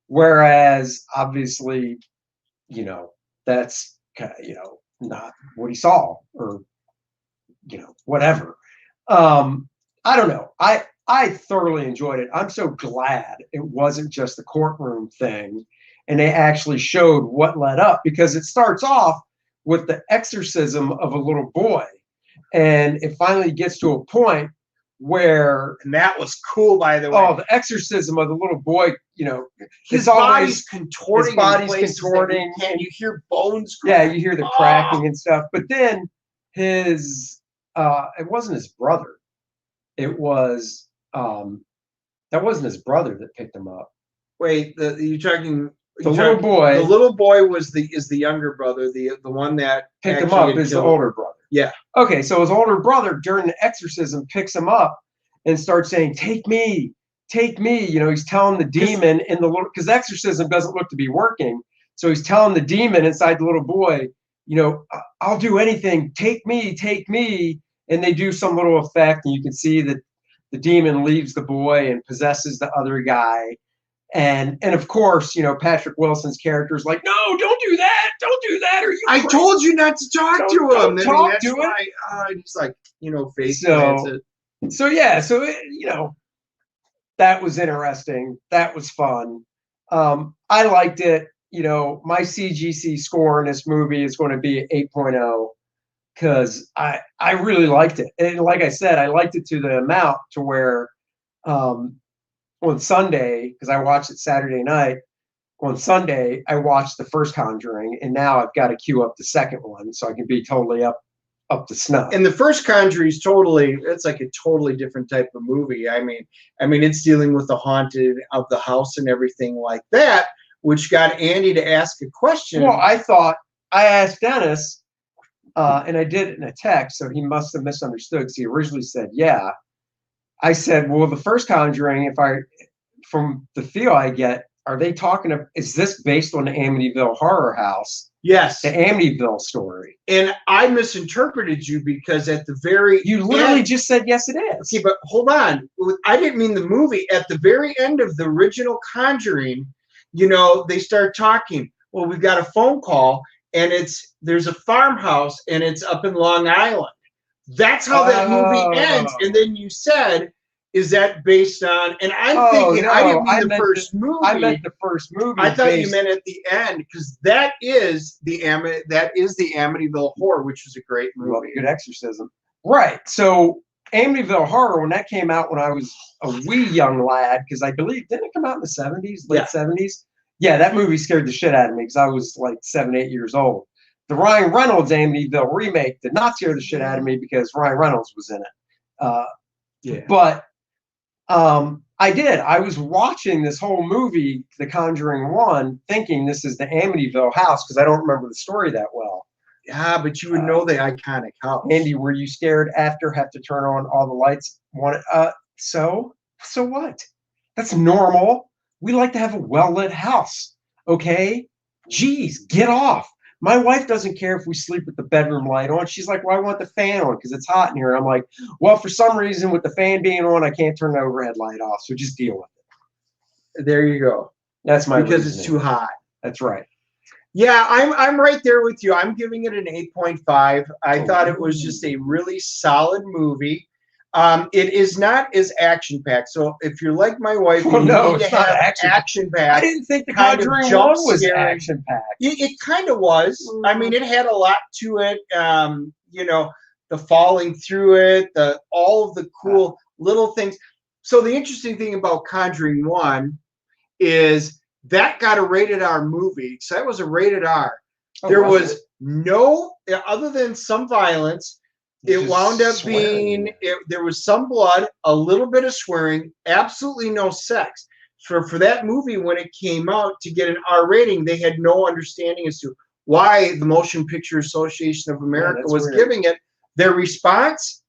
Whereas obviously, that's not what he saw, or whatever. I don't know. I thoroughly enjoyed it. I'm so glad it wasn't just the courtroom thing, and they actually showed what led up, because it starts off with the exorcism of a little boy, and it finally gets to a point where, And that was cool, by the way. oh, the exorcism of the little boy, his it's always body's contorting. his body's in places contorting, that and you hear bones. yeah, you hear the cracking and stuff. But then his it wasn't his brother. It was that wasn't his brother that picked him up. Wait, you're talking The little boy. The little boy is the younger brother, the one that picked him actually up had is the killed older brother. Yeah. Okay, so his older brother during the exorcism picks him up and starts saying, "Take me, take me." He's telling the demon in the little, because exorcism doesn't look to be working. So he's telling the demon inside the little boy, "I'll do anything. Take me, take me." And they do some little effect, and you can see that the demon leaves the boy and possesses the other guy. And of course, Patrick Wilson's character is like, "No, don't do that, don't do that." Or I told you not to talk to him. Don't talk that's to why, and he's like, face So- it. So yeah, that was interesting. That was fun. I liked it. My CGC score in this movie is going to be 8.0, because I really liked it. And like I said, I liked it to the amount to where on Sunday, because I watched it Saturday night, on Sunday I watched the first Conjuring, and now I've got to queue up the second one so I can be totally up to snuff. And the first Conjuring is it's like a totally different type of movie. I mean, it's dealing with the haunted of the house and everything like that, which got Andy to ask a question. Well, I asked Dennis, and I did it in a text, so he must have misunderstood, because he originally said, yeah. I said, well, the first Conjuring, from the feel I get, are they talking of, is this based on the Amityville horror house? Yes. The Amityville story. And I misinterpreted you, because at the very You literally end, just said, yes, it is. okay, but hold on. I didn't mean the movie. At the very end of the original Conjuring, they start talking. Well, we've got a phone call, and there's a farmhouse, and it's up in Long Island. That's how that movie ends. And then you said, is that based on, and I'm thinking, no, I didn't mean the first movie. I meant the first movie. I thought you meant at the end, because that is the Amityville Horror, which is a great movie. Well, good exorcism. Right. So Amityville Horror, when that came out when I was a wee young lad, because I believe, didn't it come out in the 70s, late 70s? Yeah, that movie scared the shit out of me, because I was like 7, 8 years old. The Ryan Reynolds Amityville remake did not scare the shit out of me, because Ryan Reynolds was in it. But I did. I was watching this whole movie, The Conjuring 1, thinking this is the Amityville house, because I don't remember the story that well. Yeah, but you would know the iconic house. Andy, were you scared after have to turn on all the lights? So what? That's normal. We like to have a well-lit house, okay? Geez, get off. My wife doesn't care if we sleep with the bedroom light on. She's like, well, I want the fan on because it's hot in here. I'm like, well, for some reason, with the fan being on, I can't turn the overhead light off. So just deal with it. There you go. That's my because reasoning. It's too hot. That's right. Yeah, I'm right there with you. I'm giving it an 8.5. I thought it was just a really solid movie. It is not as action-packed. So if you're like my wife, you need to have action-packed. I didn't think The Conjuring 1 was action-packed. It kind of was. I mean, it had a lot to it. The falling through it, all of the cool little things. So the interesting thing about Conjuring 1 is that got a rated R movie. So that was a rated R. Oh, There was was it? no, other than some violence, it Just wound up swearing. being, there was some blood, a little bit of swearing, absolutely no sex. For that movie, when it came out to get an R rating, they had no understanding as to why the Motion Picture Association of America that's was weird. giving it. Their response,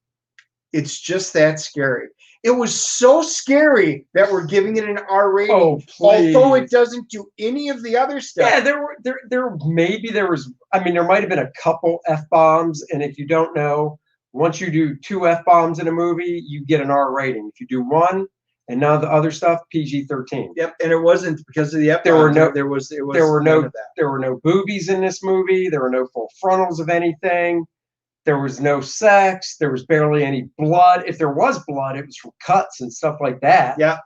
it's just that scary. It was so scary that we're giving it an R rating, Oh, although it please. doesn't do any of the other stuff. Yeah, there maybe there was. I mean, there might have been a couple F-bombs, and if you don't know, once you do 2 F-bombs in a movie, you get an R rating. If you do 1 and none of the other stuff, PG-13. Yep, and it wasn't because of the F. There were no- There was There were none no of that. there were no boobies in this movie. There were no full frontals of anything. There was no sex. There was barely any blood. If there was blood, it was from cuts and stuff like that. Yeah,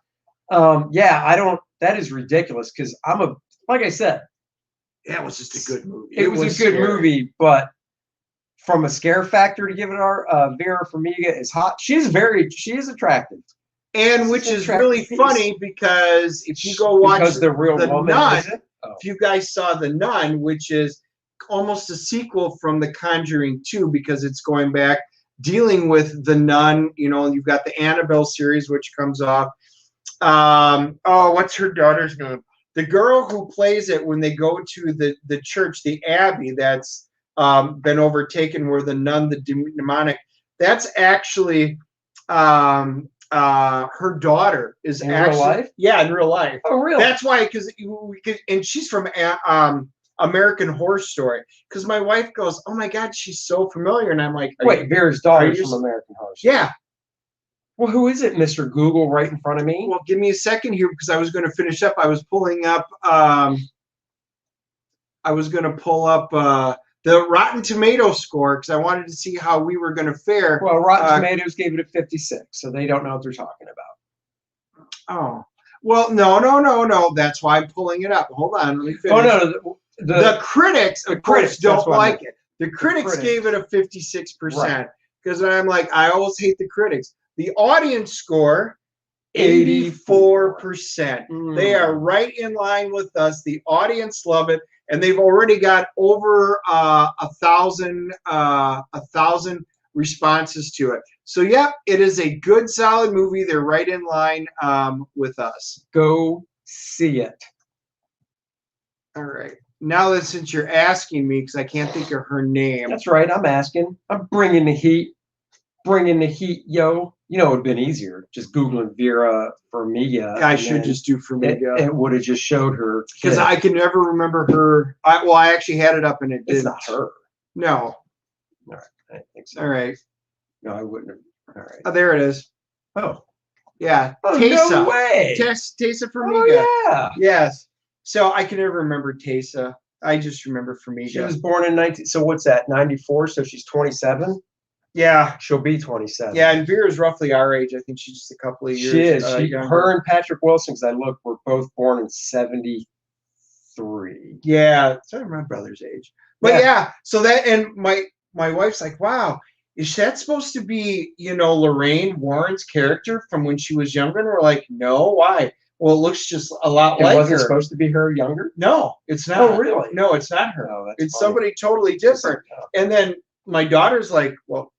Yeah, I don't. That is ridiculous because like I said, that was just a good movie. it was a good scary. movie, but from a scare factor to give it Vera Farmiga is hot. She is attractive. And which She's an is attractive really piece. funny because if you go watch Because the real woman Nun, is it? Oh. if you guys saw The Nun, which is almost a sequel from The Conjuring 2 because it's going back dealing with the nun. You know, you've got the Annabelle series, which comes off. What's her daughter's name? The girl who plays it when they go to the church, the abbey that's been overtaken, where the nun, the demonic, that's actually her daughter is In actually real life? Yeah, in real life. Oh, really? That's why, and she's from American Horror Story. Because my wife goes, "Oh my God, she's so familiar," and I'm like, Wait, Vera's daughter is from American Horror Story. Yeah. Well, who is it, Mr. Google, right in front of me? Well, give me a second here because I was going to finish up. I was pulling up. The Rotten Tomato score because I wanted to see how we were going to fare. Well, Rotten Tomatoes gave it a 56, so they don't know what they're talking about. Oh, well, no. That's why I'm pulling it up. Hold on, let me finish. Oh no, the critics, of course, don't like it. The critics critics gave it a 56% because I'm like, I always hate the critics. The audience score, 84%. They are right in line with us. The audience love it, and they've already got over 1,000 responses to it. So, yep, it is a good, solid movie. They're right in line with us. Go see it. All right. Now that since you're asking me, because I can't think of her name. That's right. I'm asking. I'm bringing the heat. Bringing the heat, yo. You know, it would have been easier just Googling Vera Farmiga. I should just do Farmiga. It would have just showed her. Because I can never remember her. I actually had it up and it didn't. It's not her. No. All right. I think so. All right. No, I wouldn't have. All right. Oh, there it is. Oh. Yeah. Oh, Taysa. no way. Taysa Farmiga. Oh, yeah. Yes. So I can never remember Taysa. I just remember Farmiga. She was born in 19. So what's that? 94. So she's 27. Yeah. She'll be 27. Yeah, and Vera's roughly our age. I think she's just a couple of years. She is. Younger. Her and Patrick Wilson, because I looked, were both born in 73. Yeah, so my brother's age. But yeah, so that, and my wife's like, wow, is that supposed to be, Lorraine Warren's character from when she was younger? And we're like, no, why? Well, it looks just a lot like her. It wasn't supposed to be her younger? No, it's not. Oh, really? No, it's not her. Oh, it's funny. somebody totally different. And then my daughter's like, well,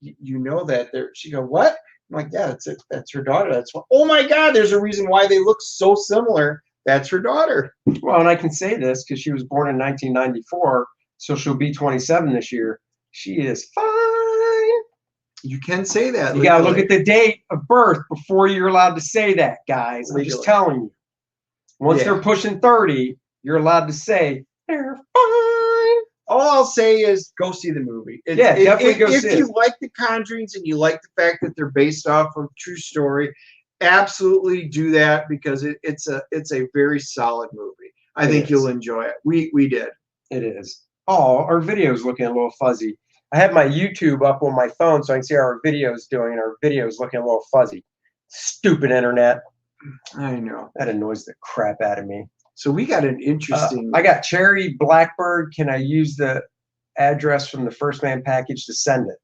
you know that they're, she go, what? I'm like, yeah, that's her daughter. That's what, oh my God, there's a reason why they look so similar. That's her daughter. Well, and I can say this because she was born in 1994, so she'll be 27 this year. She is fine. You can say that. You got to look at the date of birth before you're allowed to say that, guys. I'm just telling you. Once they're pushing 30, you're allowed to say they're fine. All I'll say is go see the movie. Definitely go see it. If you like the Conjurings and you like the fact that they're based off of true story, absolutely do that because it's a very solid movie. I think you'll enjoy it. We did. It is. Oh, our video's looking a little fuzzy. I have my YouTube up on my phone so I can see how our video's doing, and our video's looking a little fuzzy. Stupid internet. I know. That annoys the crap out of me. So we got an interesting. I got Cherry Blackbird. Can I use the address from the First Man package to send it?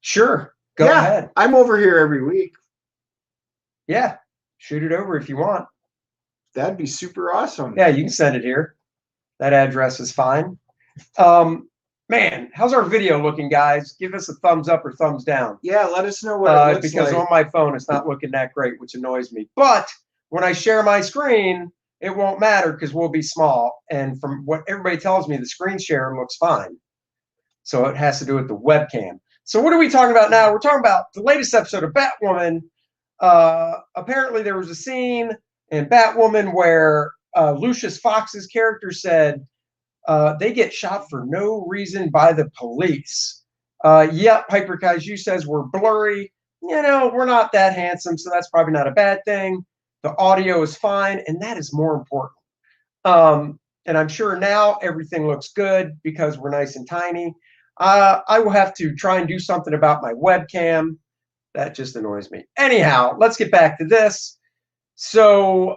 Sure. Go ahead. I'm over here every week. Yeah. Shoot it over if you want. That'd be super awesome. Yeah, you can send it here. That address is fine. Man, how's our video looking, guys? Give us a thumbs up or thumbs down. Yeah, let us know what it looks because like. on my phone it's not looking that great, which annoys me. But when I share my screen, it won't matter because we'll be small. And from what everybody tells me, the screen share looks fine. So it has to do with the webcam. So what are we talking about now? We're talking about the latest episode of Batwoman. Apparently there was a scene in Batwoman where Lucius Fox's character said they get shot for no reason by the police. Yep, Piper Kaiju says we're blurry. You know, we're not that handsome, so that's probably not a bad thing. The audio is fine, and that is more important. And I'm sure now everything looks good because we're nice and tiny. I will have to try and do something about my webcam. That just annoys me. Anyhow, let's get back to this. So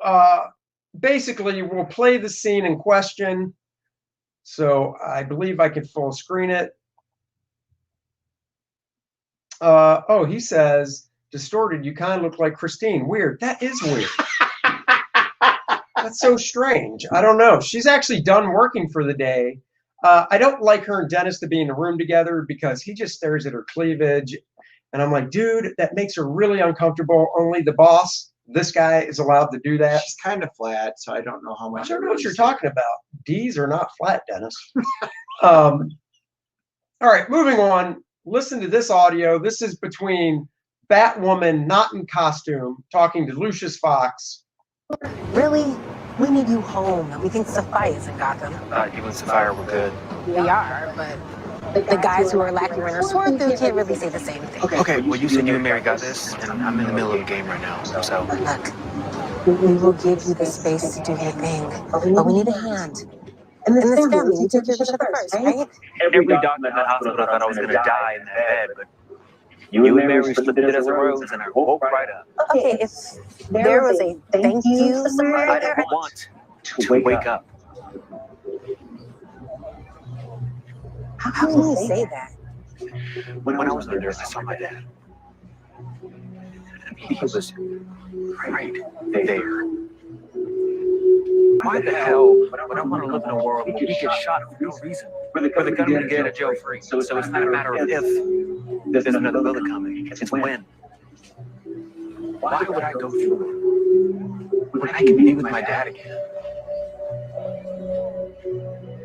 basically, we'll play the scene in question. So I believe I can full screen it. Oh, he says, distorted, you kind of look like Christine. Weird. That is weird. That's so strange. I don't know. She's actually done working for the day. I don't like her and Dennis to be in the room together because he just stares at her cleavage. And I'm like, dude, that makes her really uncomfortable. Only the boss, this guy, is allowed to do that. She's kind of flat, so I don't know how much. I don't know what you're talking about. D's are not flat, Dennis. All right, moving on. Listen to this audio. This is between Batwoman, not in costume, talking to Lucius Fox. Really? We need you home. We think Sapphire is in Gotham. You and Sapphire were good. We are, but the guys who are lacking in our sword through can't really say the same thing. Okay, well, you said you and Mary got this, and I'm in the middle of a game right now, so. Look, we will give you the space to do your thing, but we need a hand. In this family, we take care of each other first, right? Every doctor in that hospital thought I was gonna die in that bed, but you and Mary slipped it as a rose, and I woke right up. Okay, if there was a thank you somewhere I there. don't want to wake up. How can you say that? When I was under, I saw my dad. He was right there. Why the hell would I want to live in a world where we get shot for no reason? Where the gunman get out of jail free. So it's not a matter of if there's another bullet coming. It's when. Why would I go through it when I can be with my dad again?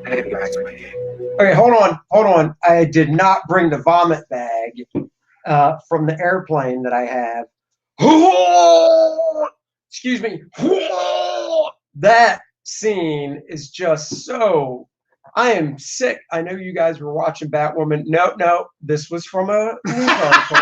I gotta get back to my game. Okay, hold on. I did not bring the vomit bag from the airplane that I have. Excuse me. That scene is just so. I am sick. I know you guys were watching Batwoman. No, this was from a news article.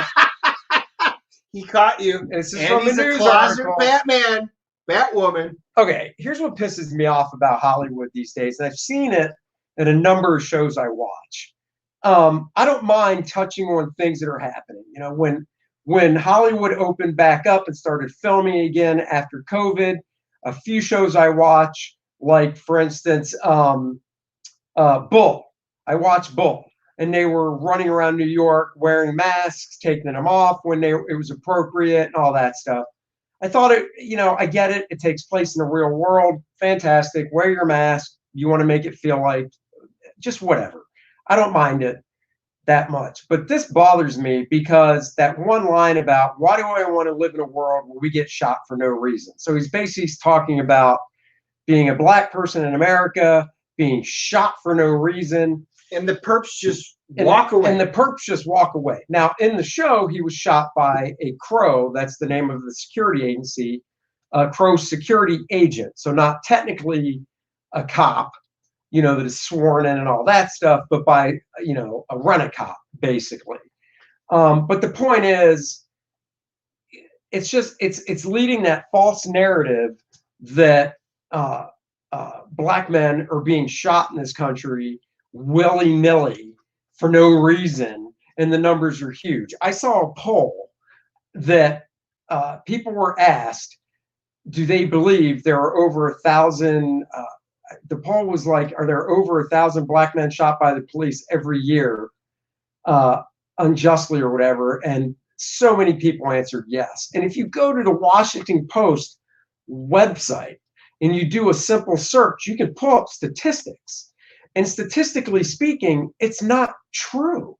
He caught you. This is and from he's a news closet article. Batman, Batwoman. Okay, here's what pisses me off about Hollywood these days, and I've seen it in a number of shows I watch. I don't mind touching on things that are happening. You know, when Hollywood opened back up and started filming again after COVID, a few shows I watch, like for instance, Bull. I watched Bull, and they were running around New York wearing masks, taking them off when it was appropriate, and all that stuff. I thought I get it. It takes place in the real world. Fantastic. Wear your mask. You want to make it feel like just whatever. I don't mind it that much. But this bothers me because that one line about why do I want to live in a world where we get shot for no reason? So he's basically talking about being a black person in America, being shot for no reason. And the perps just walk away. And the perps just walk away. Now, in the show, he was shot by a Crow. That's the name of the security agency, a Crow security agent. So not technically a cop, that is sworn in and all that stuff, but by, a rent-a-cop, basically. But the point is, it's leading that false narrative that black men are being shot in this country willy-nilly for no reason, and the numbers are huge. I saw a poll that people were asked, do they believe there are over 1,000 the poll was like, are there over 1,000 black men shot by the police every year unjustly or whatever? And so many people answered yes. And if you go to the Washington Post website, and you do a simple search, you can pull up statistics. And statistically speaking, it's not true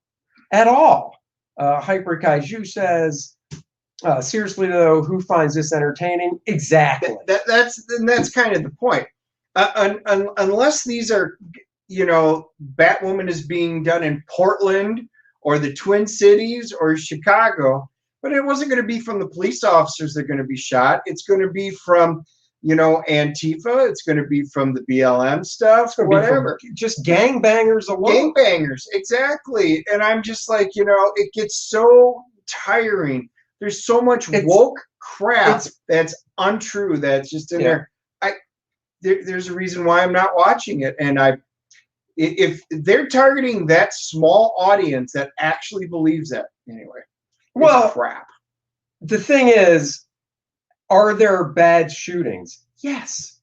at all. Hyper Kaiju says, seriously though, who finds this entertaining? Exactly. That's kind of the point. Unless these are, you know, Batwoman is being done in Portland or the Twin Cities or Chicago, but it wasn't going to be from the police officers that are going to be shot. It's going to be from, you know, Antifa. It's going to be from the BLM stuff, whatever. Just gangbangers alone. Gangbangers, exactly. And I'm just like, you know, it gets so tiring. There's so much woke crap that's untrue that's just in there. There's a reason why I'm not watching it. And if they're targeting that small audience that actually believes that, anyway, well, crap. The thing is, are there bad shootings? Yes.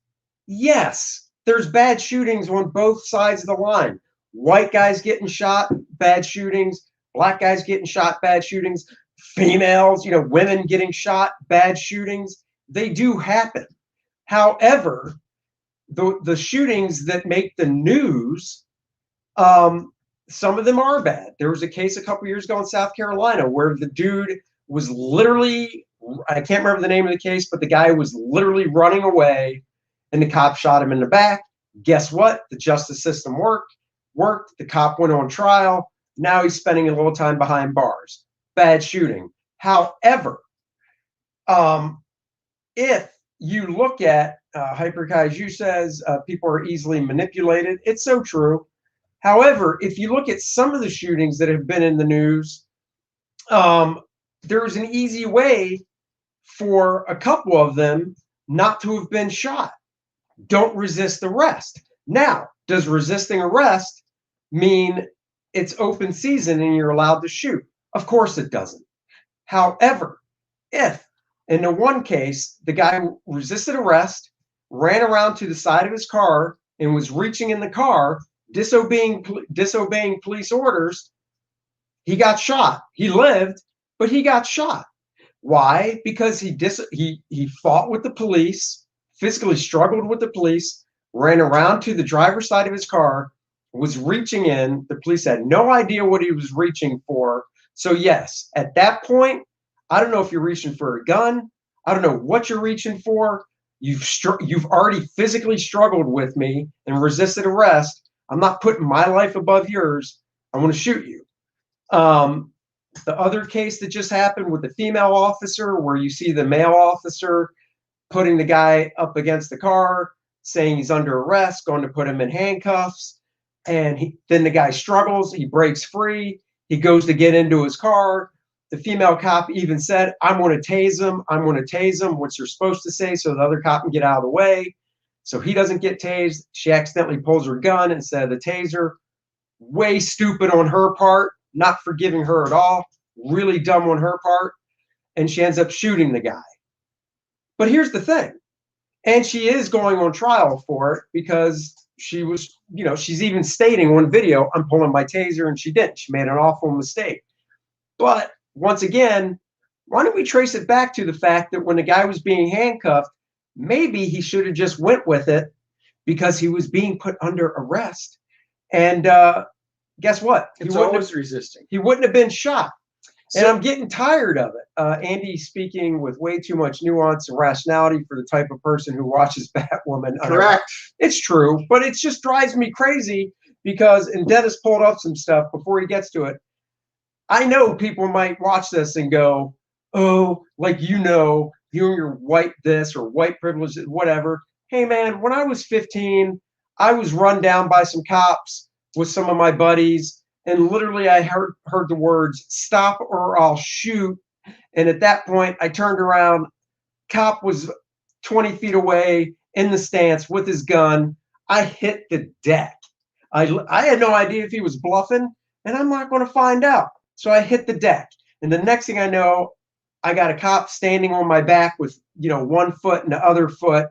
Yes. There's bad shootings on both sides of the line. White guys getting shot, bad shootings. Black guys getting shot, bad shootings. Females, you know, women getting shot, bad shootings. They do happen. However, the shootings that make the news, some of them are bad. There was a case a couple years ago in South Carolina where the dude was literally, I can't remember the name of the case, but the guy was literally running away and the cop shot him in the back. Guess what? The justice system worked. The cop went on trial. Now he's spending a little time behind bars. Bad shooting. However, if you look at Hyper Kaiju says people are easily manipulated, it's so true. However, if you look at some of the shootings that have been in the news, there's an easy way for a couple of them not to have been shot. Don't resist arrest. Now, does resisting arrest mean it's open season and you're allowed to shoot? Of course it doesn't. However, if in the one case, the guy resisted arrest, ran around to the side of his car and was reaching in the car, disobeying police orders, he got shot. He lived, but he got shot. Why? Because he fought with the police, physically struggled with the police, ran around to the driver's side of his car, was reaching in. The police had no idea what he was reaching for. So yes, at that point, I don't know if you're reaching for a gun. I don't know what you're reaching for. You've already physically struggled with me and resisted arrest. I'm not putting my life above yours. I want to shoot you. The other case that just happened with the female officer, where you see the male officer putting the guy up against the car, saying he's under arrest, going to put him in handcuffs, and then the guy struggles. He breaks free. He goes to get into his car. The female cop even said, I'm going to tase him. I'm going to tase him, what you're supposed to say, so the other cop can get out of the way. So he doesn't get tased. She accidentally pulls her gun instead of the taser. Way stupid on her part, not forgiving her at all. Really dumb on her part. And she ends up shooting the guy. But here's the thing. And she is going on trial for it because she was, you know, she's even stating on video, I'm pulling my taser, and she didn't. She made an awful mistake. But once again, why don't we trace it back to the fact that when the guy was being handcuffed, maybe he should have just went with it because he was being put under arrest. And guess what? It's always resisting. He wouldn't have been shot. And I'm getting tired of it. Andy speaking with way too much nuance and rationality for the type of person who watches Batwoman. Correct. It's true, but it just drives me crazy because, and Dennis pulled up some stuff before he gets to it. I know people might watch this and go, oh, like, you know, you and your white this or white privilege, whatever. Hey, man, when I was 15, I was run down by some cops with some of my buddies. And literally, I heard the words, stop or I'll shoot. And at that point, I turned around. Cop was 20 feet away in the stance with his gun. I hit the deck. I had no idea if he was bluffing, and I'm not going to find out. So I hit the deck. And the next thing I know, I got a cop standing on my back with, you know, one foot and the other foot,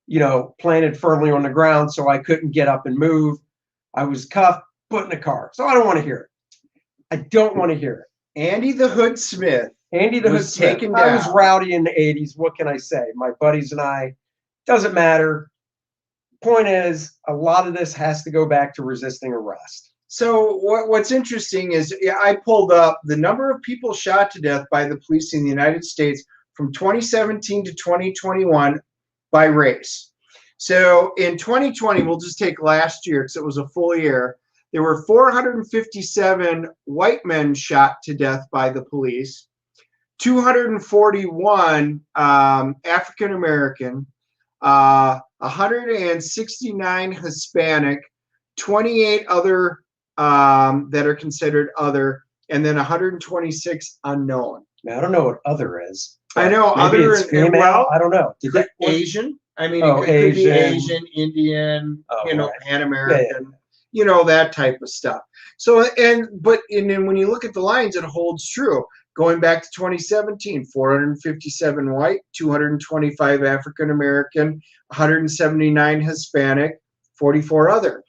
you know, planted firmly on the ground so I couldn't get up and move. I was cuffed, put in a car. So I don't want to hear it. I don't want to hear it. Andy the Hood Smith. Andy the Hood Smith. Taken I was down. rowdy in the 80s. What can I say? My buddies and I, Doesn't matter. Point is, a lot of this has to go back to resisting arrest. So what's interesting is I pulled up the number of people shot to death by the police in the United States from 2017 to 2021 by race. So in 2020, we'll just take last year because it was a full year. There were 457 white men shot to death by the police, 241 African American, 169 Hispanic, 28 other that are considered other, and then 126 unknown. Now, I don't know what other is. I know Maybe other it's female. well, I don't know. Did they, Asian. I mean, Oh, it could be Asian. Asian, Indian, Oh, you know, right. Pan American, you know, that type of stuff. So, and then when you look at the lines, it holds true. Going back to 2017, 457 white, 225 African American, 179 Hispanic, 44 other.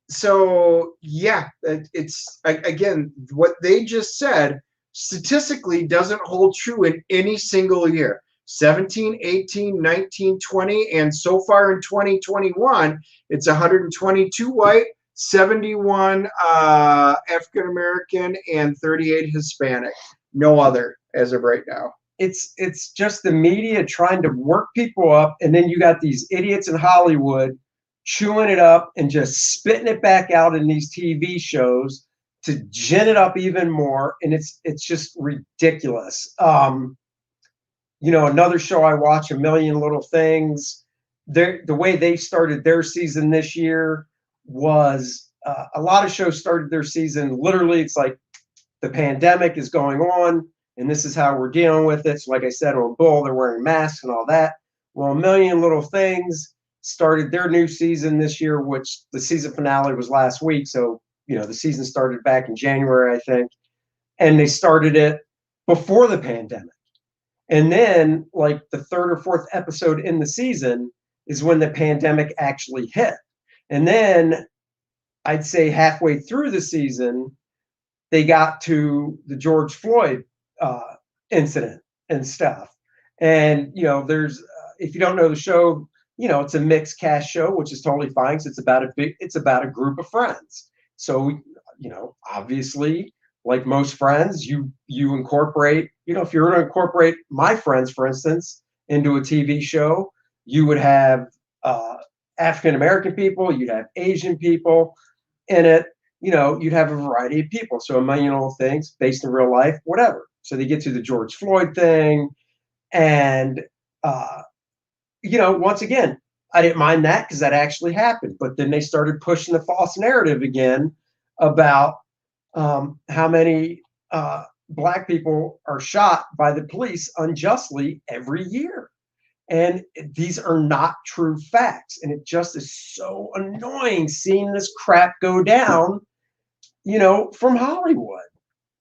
So yeah, it's again what they just said statistically doesn't hold true in any single year. 17, 18, 19, 20, and so far in 2021, it's 122 white, 71 African American, and 38 Hispanic. No other as of right now. It's just the media trying to work people up, and then you got these idiots in Hollywood chewing it up and just spitting it back out in these TV shows to gin it up even more, and it's just ridiculous. You know, another show I watch, A Million Little Things. The way they started their season this year was a lot of shows started their season literally. It's like the pandemic is going on, and this is how we're dealing with it. So, like I said, on Bull, they're wearing masks and all that. Well, A Million Little Things started their new season this year, which the season finale was last week. So, you know, the season started back in January, I think, and they started it before the pandemic. And then, like, the third or fourth episode in the season is when the pandemic actually hit. And then I'd say halfway through the season, they got to the George Floyd incident and stuff. And, you know, there's, if you don't know the show, you know, it's a mixed cast show, which is totally fine. So it's about a group of friends. So, you know, obviously, like most friends, you incorporate, you know, if you're going to incorporate my friends, for instance, into a TV show, you would have African American people, you'd have Asian people in it, you know, you'd have a variety of people. So A Million Little Things based in real life, whatever. So they get to the George Floyd thing, and you know, once again, I didn't mind that because that actually happened. But then they started pushing the false narrative again about how many Black people are shot by the police unjustly every year. And these are not true facts. And it just is so annoying seeing this crap go down, you know, from Hollywood.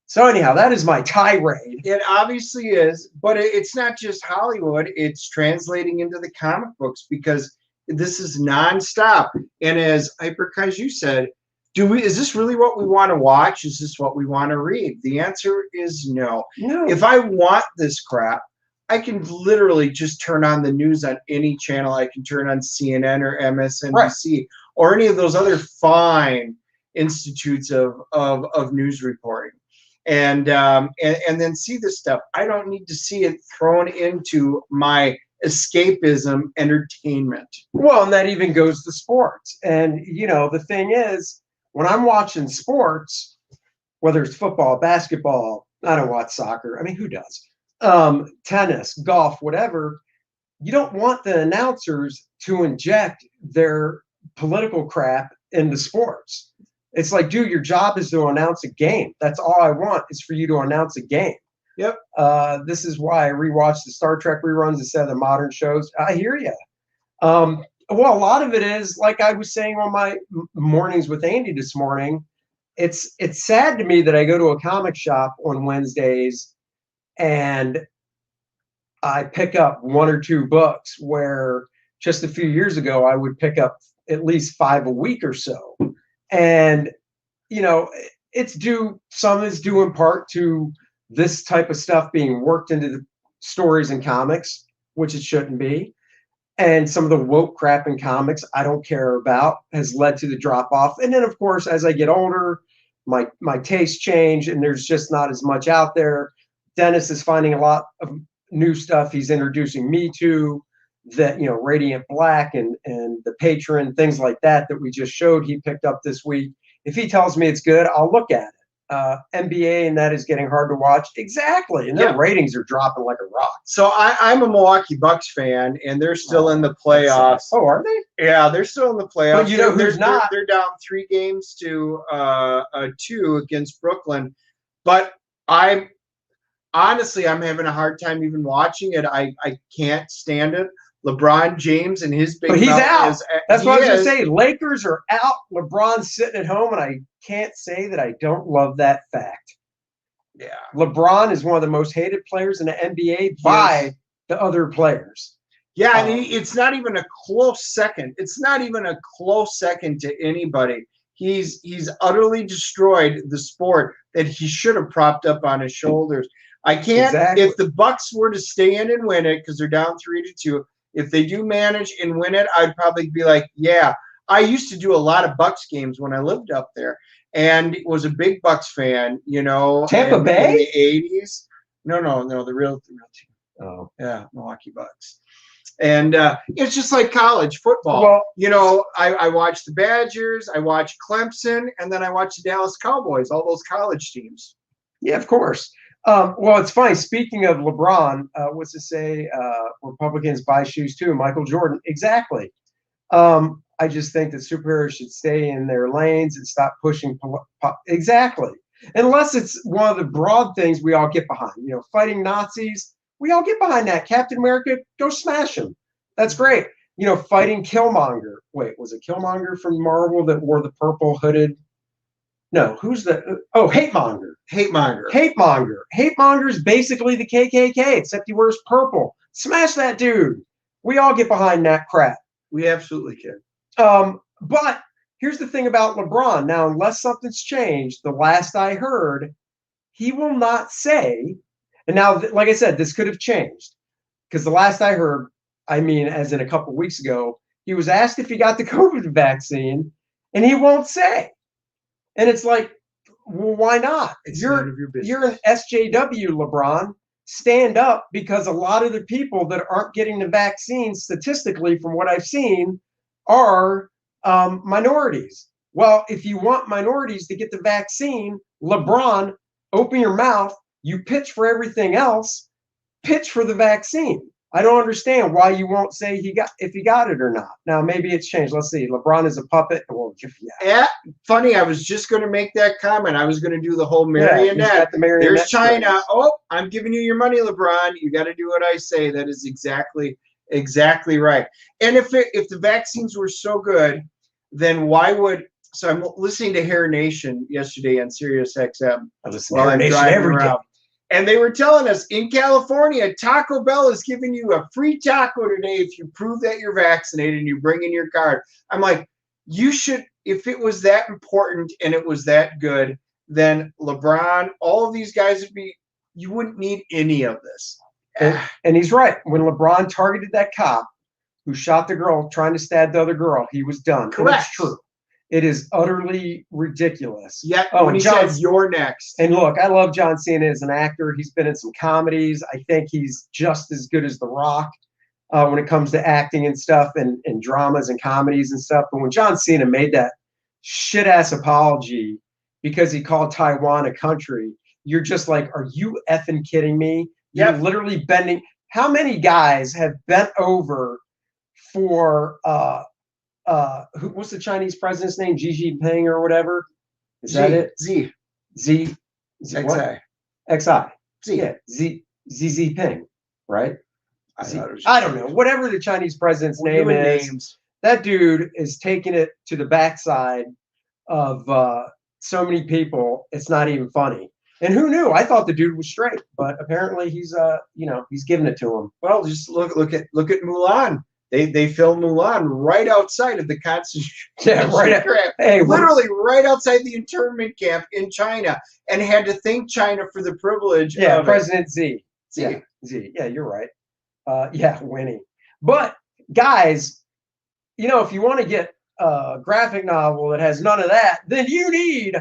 So anyhow, that is my tirade. It obviously is, but it's not just Hollywood. It's translating into the comic books because this is nonstop. And as Hyperkais, you said, is this really what we want to watch? Is this what we want to read? The answer is no. No. If I want this crap, I can literally just turn on the news on any channel. I can turn on CNN or MSNBC or any of those other fine institutes of news reporting. And then see this stuff. I don't need to see it thrown into my escapism entertainment. Well, and that even goes to sports. And, you know, the thing is, when I'm watching sports, whether it's football, basketball, I don't watch soccer. I mean, who does? Tennis, golf, whatever. You don't want the announcers to inject their political crap into sports. It's like, dude, your job is to announce a game. That's all I want is for you to announce a game. Yep. This is why I rewatch the Star Trek reruns instead of the modern shows. I hear you. Well, a lot of it is, like I was saying on my mornings with Andy this morning, it's sad to me that I go to a comic shop on Wednesdays and I pick up one or two books where just a few years ago I would pick up at least 5 a week or so. And, you know, some is due in part to this type of stuff being worked into the stories and comics, which it shouldn't be. and some of the woke crap in comics I don't care about has led to the drop off. And then, of course, as I get older, my tastes change, and there's just not as much out there. Dennis is finding a lot of new stuff he's introducing me to, that, Radiant Black and The Patron, things like that we just showed he picked up this week. If he tells me it's good, I'll look at it. NBA and that is getting hard to watch. Exactly. And their ratings are dropping like a rock. So I'm a Milwaukee Bucks fan, and they're still in the playoffs. Oh, are they? Yeah, they're still in the playoffs. But you know who's not? They're down 3 games to 2 against Brooklyn. But I'm having a hard time even watching it. I can't stand it. LeBron James and his big. But he's out. That's what I was going to say. say. Lakers are out. LeBron's sitting at home, and I can't say that I don't love that fact. Yeah. LeBron is one of the most hated players in the NBA by the other players. Yeah, and it's not even a close second. It's not even a close second to anybody. He's utterly destroyed the sport that he should have propped up on his shoulders. I can't. Exactly. If the Bucks were to stay in and win it, because they're down 3-2. If they do manage and win it, I'd probably be like, yeah. I used to do a lot of Bucks games when I lived up there, and was a big Bucks fan. Tampa Bay in the 80s. No, the real team. Oh, Yeah, Milwaukee Bucks. And it's just like college football. Well, I watched the Badgers, I watched Clemson, and then I watched the Dallas Cowboys, all those college teams. yeah, of course. Well, it's funny. Speaking of LeBron, what's to say Republicans buy shoes too? Michael Jordan. Exactly. I just think that superheroes should stay in their lanes and stop pushing. Exactly. Unless it's one of the broad things we all get behind. Fighting Nazis. We all get behind that. Captain America, go smash him. That's great. Fighting Killmonger. Wait, was it Killmonger from Marvel that wore the purple hooded? No, who's the? Oh, Hate Monger. Hate Monger. Hate Monger. Hate Monger is basically the KKK, except he wears purple. Smash that dude. We all get behind that crap. We absolutely can. But here's the thing about LeBron. Now, unless something's changed, the last I heard, he will not say. And now, like I said, this could have changed, because the last I heard, as in a couple of weeks ago, he was asked if he got the COVID vaccine, and he won't say. And it's like, well, why not? It's none of your business. You're an SJW, LeBron. Stand up, because a lot of the people that aren't getting the vaccine, statistically, from what I've seen, are minorities. Well, if you want minorities to get the vaccine, LeBron, open your mouth. You pitch for everything else. Pitch for the vaccine. I don't understand why you won't say if he got it or not. Now, maybe it's changed. Let's see. LeBron is a puppet. Well, yeah. Funny, I was just going to make that comment. I was going to do the whole marionette. There's China. Place. Oh, I'm giving you your money, LeBron. You got to do what I say. That is exactly right. And if the vaccines were so good, then why would? So I'm listening to Hair Nation yesterday on Sirius XM. I listen to Hair Nation every day. And they were telling us in California, Taco Bell is giving you a free taco today if you prove that you're vaccinated and you bring in your card. I'm like, you should, if it was that important and it was that good, then LeBron, all of these guys you wouldn't need any of this. And he's right. When LeBron targeted that cop who shot the girl trying to stab the other girl, he was done. Correct. And it's true. It is utterly ridiculous. Yeah. When he said you're next. And look, I love John Cena as an actor. He's been in some comedies. I think he's just as good as The Rock when it comes to acting and stuff, and dramas and comedies and stuff. But when John Cena made that shit ass apology because he called Taiwan a country, you're just like, are you effing kidding me? You're literally bending. How many guys have bent over for what's the Chinese president's name? Xi Jinping or whatever? Is that it? Z. XI. XI. Z. Yeah. Z Ping, right? I don't know. Whatever the Chinese president's name is, that dude is taking it to the backside of so many people. It's not even funny. And who knew? I thought the dude was straight, but apparently he's giving it to him. Well, just look at Mulan. They filmed Mulan right outside of the concentration camp. Literally right outside the internment camp in China, and had to thank China for the privilege. Yeah, President Z. Yeah, Z. Yeah, you're right. Winnie. But guys, you know, if you want to get a graphic novel that has none of that, then you need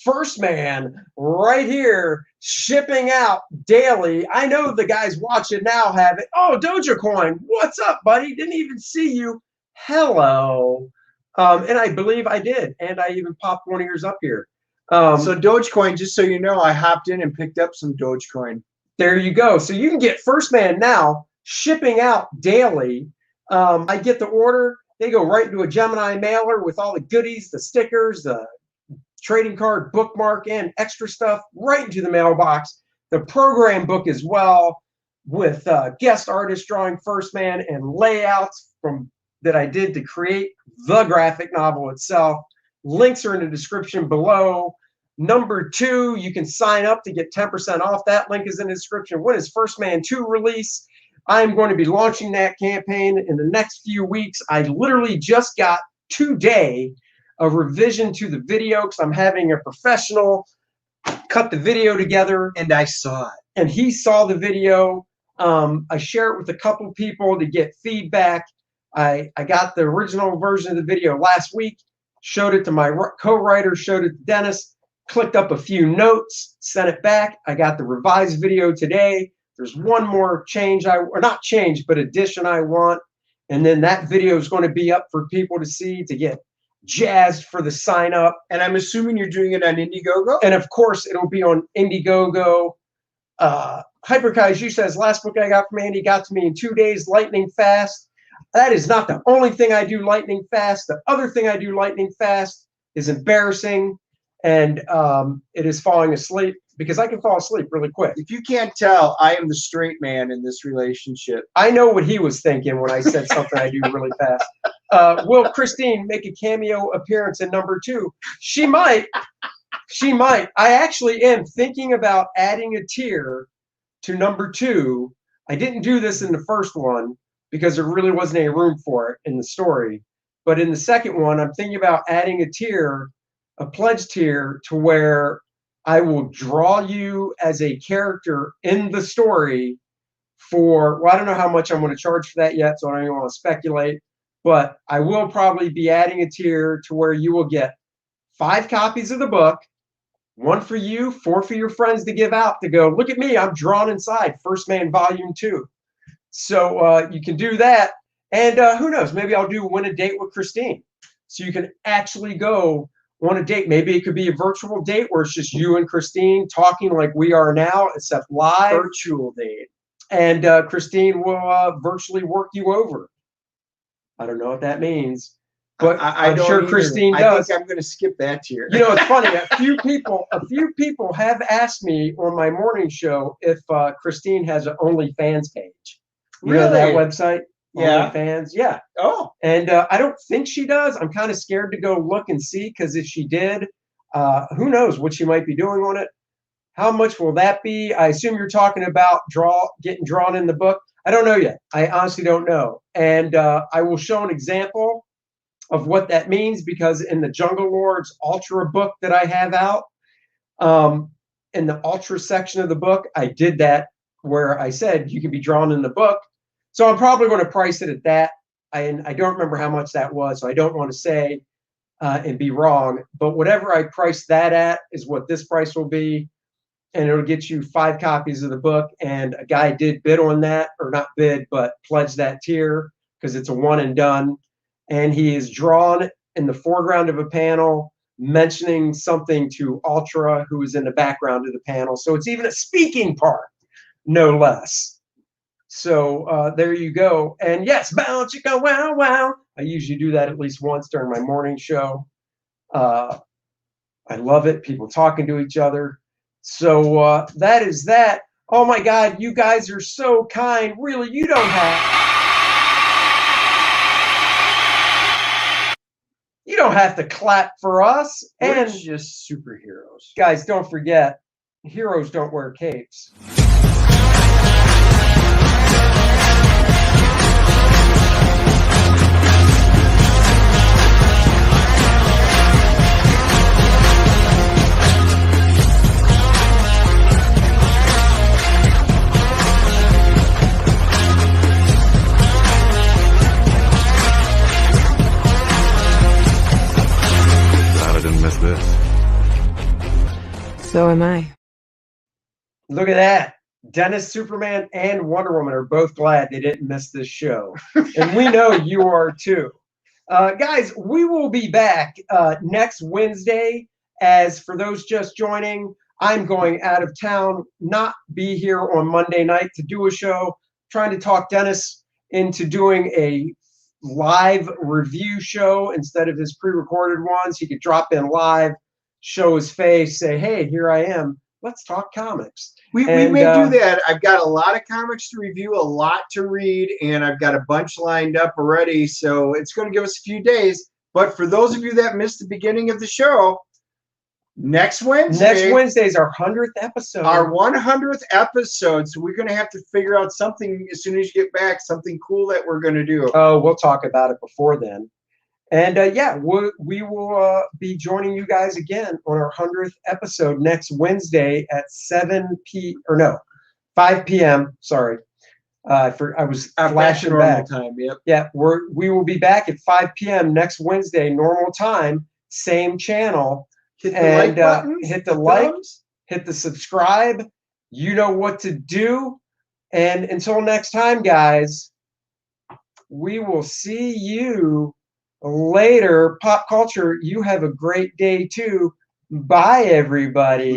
First Man right here, shipping out daily. I know the guys watching now have it. Oh, Doja Coin, what's up, buddy? Didn't even see you. Hello. And I believe I did. And I even popped one of yours up here. So Dogecoin, just so you know, I hopped in and picked up some Dogecoin. There you go. So you can get First Man now, shipping out daily. I get the order. They go right into a Gemini mailer with all the goodies, the stickers, the trading card, bookmark, and extra stuff right into the mailbox. The program book as well, with guest artist drawing First Man and layouts from that I did to create the graphic novel itself. Links are in the description below. Number 2, you can sign up to get 10% off. That link is in the description. When is First Man 2 release? I'm going to be launching that campaign in the next few weeks. I literally just got today a revision to the video because I'm having a professional cut the video together. And I saw it. And he saw the video. I share it with a couple people to get feedback. I got the original version of the video last week, showed it to my co-writer, showed it to Dennis, clicked up a few notes, sent it back. I got the revised video today. There's one more change, or not change, but addition I want. And then that video is going to be up for people to see, to get jazzed for the sign up. And I'm assuming you're doing it on Indiegogo? And of course, it'll be on Indiegogo. Hyperkaiju says, last book I got from Andy got to me in 2 days, lightning fast. That is not the only thing I do lightning fast. The other thing I do lightning fast is embarrassing, and it is falling asleep, because I can fall asleep really quick. If you can't tell, I am the straight man in this relationship. I know what he was thinking when I said something I do really fast. Will Christine make a cameo appearance in number 2? She might. She might. I actually am thinking about adding a tier to number 2. I didn't do this in the first one because there really wasn't any room for it in the story. But in the second one, I'm thinking about adding a tier, a pledge tier, to where I will draw you as a character in the story for, well, I don't know how much I'm going to charge for that yet, so I don't even want to speculate. But I will probably be adding a tier to where you will get 5 copies of the book, 1 for you, 4 for your friends to give out, to go, look at me, I'm drawn inside First Man Volume 2. So you can do that. And who knows, maybe I'll do Win a Date with Christine. So you can actually go on a date. Maybe it could be a virtual date where it's just you and Christine talking like we are now, except live. Virtual date. And Christine will virtually work you over. I don't know what that means, but I'm sure Christine does. I think I'm going to skip that tier. You know, it's funny. A few people have asked me on my morning show if Christine has an OnlyFans page. You know that website? Yeah. OnlyFans? Yeah. Oh. And I don't think she does. I'm kind of scared to go look and see, because if she did, who knows what she might be doing on it. How much will that be? I assume you're talking about getting drawn in the book. I don't know yet. I honestly don't know. And I will show an example of what that means, because in the Jungle Lords Ultra book that I have out, in the Ultra section of the book, I did that where I said you can be drawn in the book. So I'm probably going to price it at that. I don't remember how much that was, so I don't want to say and be wrong. But whatever I price that at is what this price will be. And it'll get you 5 copies of the book. And a guy did bid on that, or not bid, but pledge that tier, because it's a one and done. And he is drawn in the foreground of a panel mentioning something to Ultra, who is in the background of the panel. So it's even a speaking part, no less. So there you go. And yes, bow chicka wow wow. I usually do that at least once during my morning show. I love it. People talking to each other. So that is that. Oh my God, you guys are so kind. Really, you don't have to clap for us. We're just superheroes. Guys, don't forget, heroes don't wear capes. So am I. Look at that. Dennis, Superman, and Wonder Woman are both glad they didn't miss this show. And we know you are too. Guys, we will be back next Wednesday. As for those just joining, I'm going out of town, not be here on Monday night to do a show. Trying to talk Dennis into doing a live review show instead of his pre-recorded ones. He could drop in live, show his face, say, hey, here I am. Let's talk comics. We may do that. I've got a lot of comics to review, a lot to read, and I've got a bunch lined up already. So it's going to give us a few days. But for those of you that missed the beginning of the show, next Wednesday is our 100th episode. Our 100th episode. So we're going to have to figure out something as soon as you get back, something cool that we're going to do. Oh, we'll talk about it before then. And yeah, we will be joining you guys again on our 100th episode next Wednesday at 5 p.m. Sorry. I was flashing back. Time, yep. Yeah, we will be back at 5 p.m. next Wednesday, normal time, same channel. Hit the like button, hit the like, hit the subscribe. You know what to do. And until next time, guys, we will see you later. Pop culture, you have a great day too. Bye, everybody.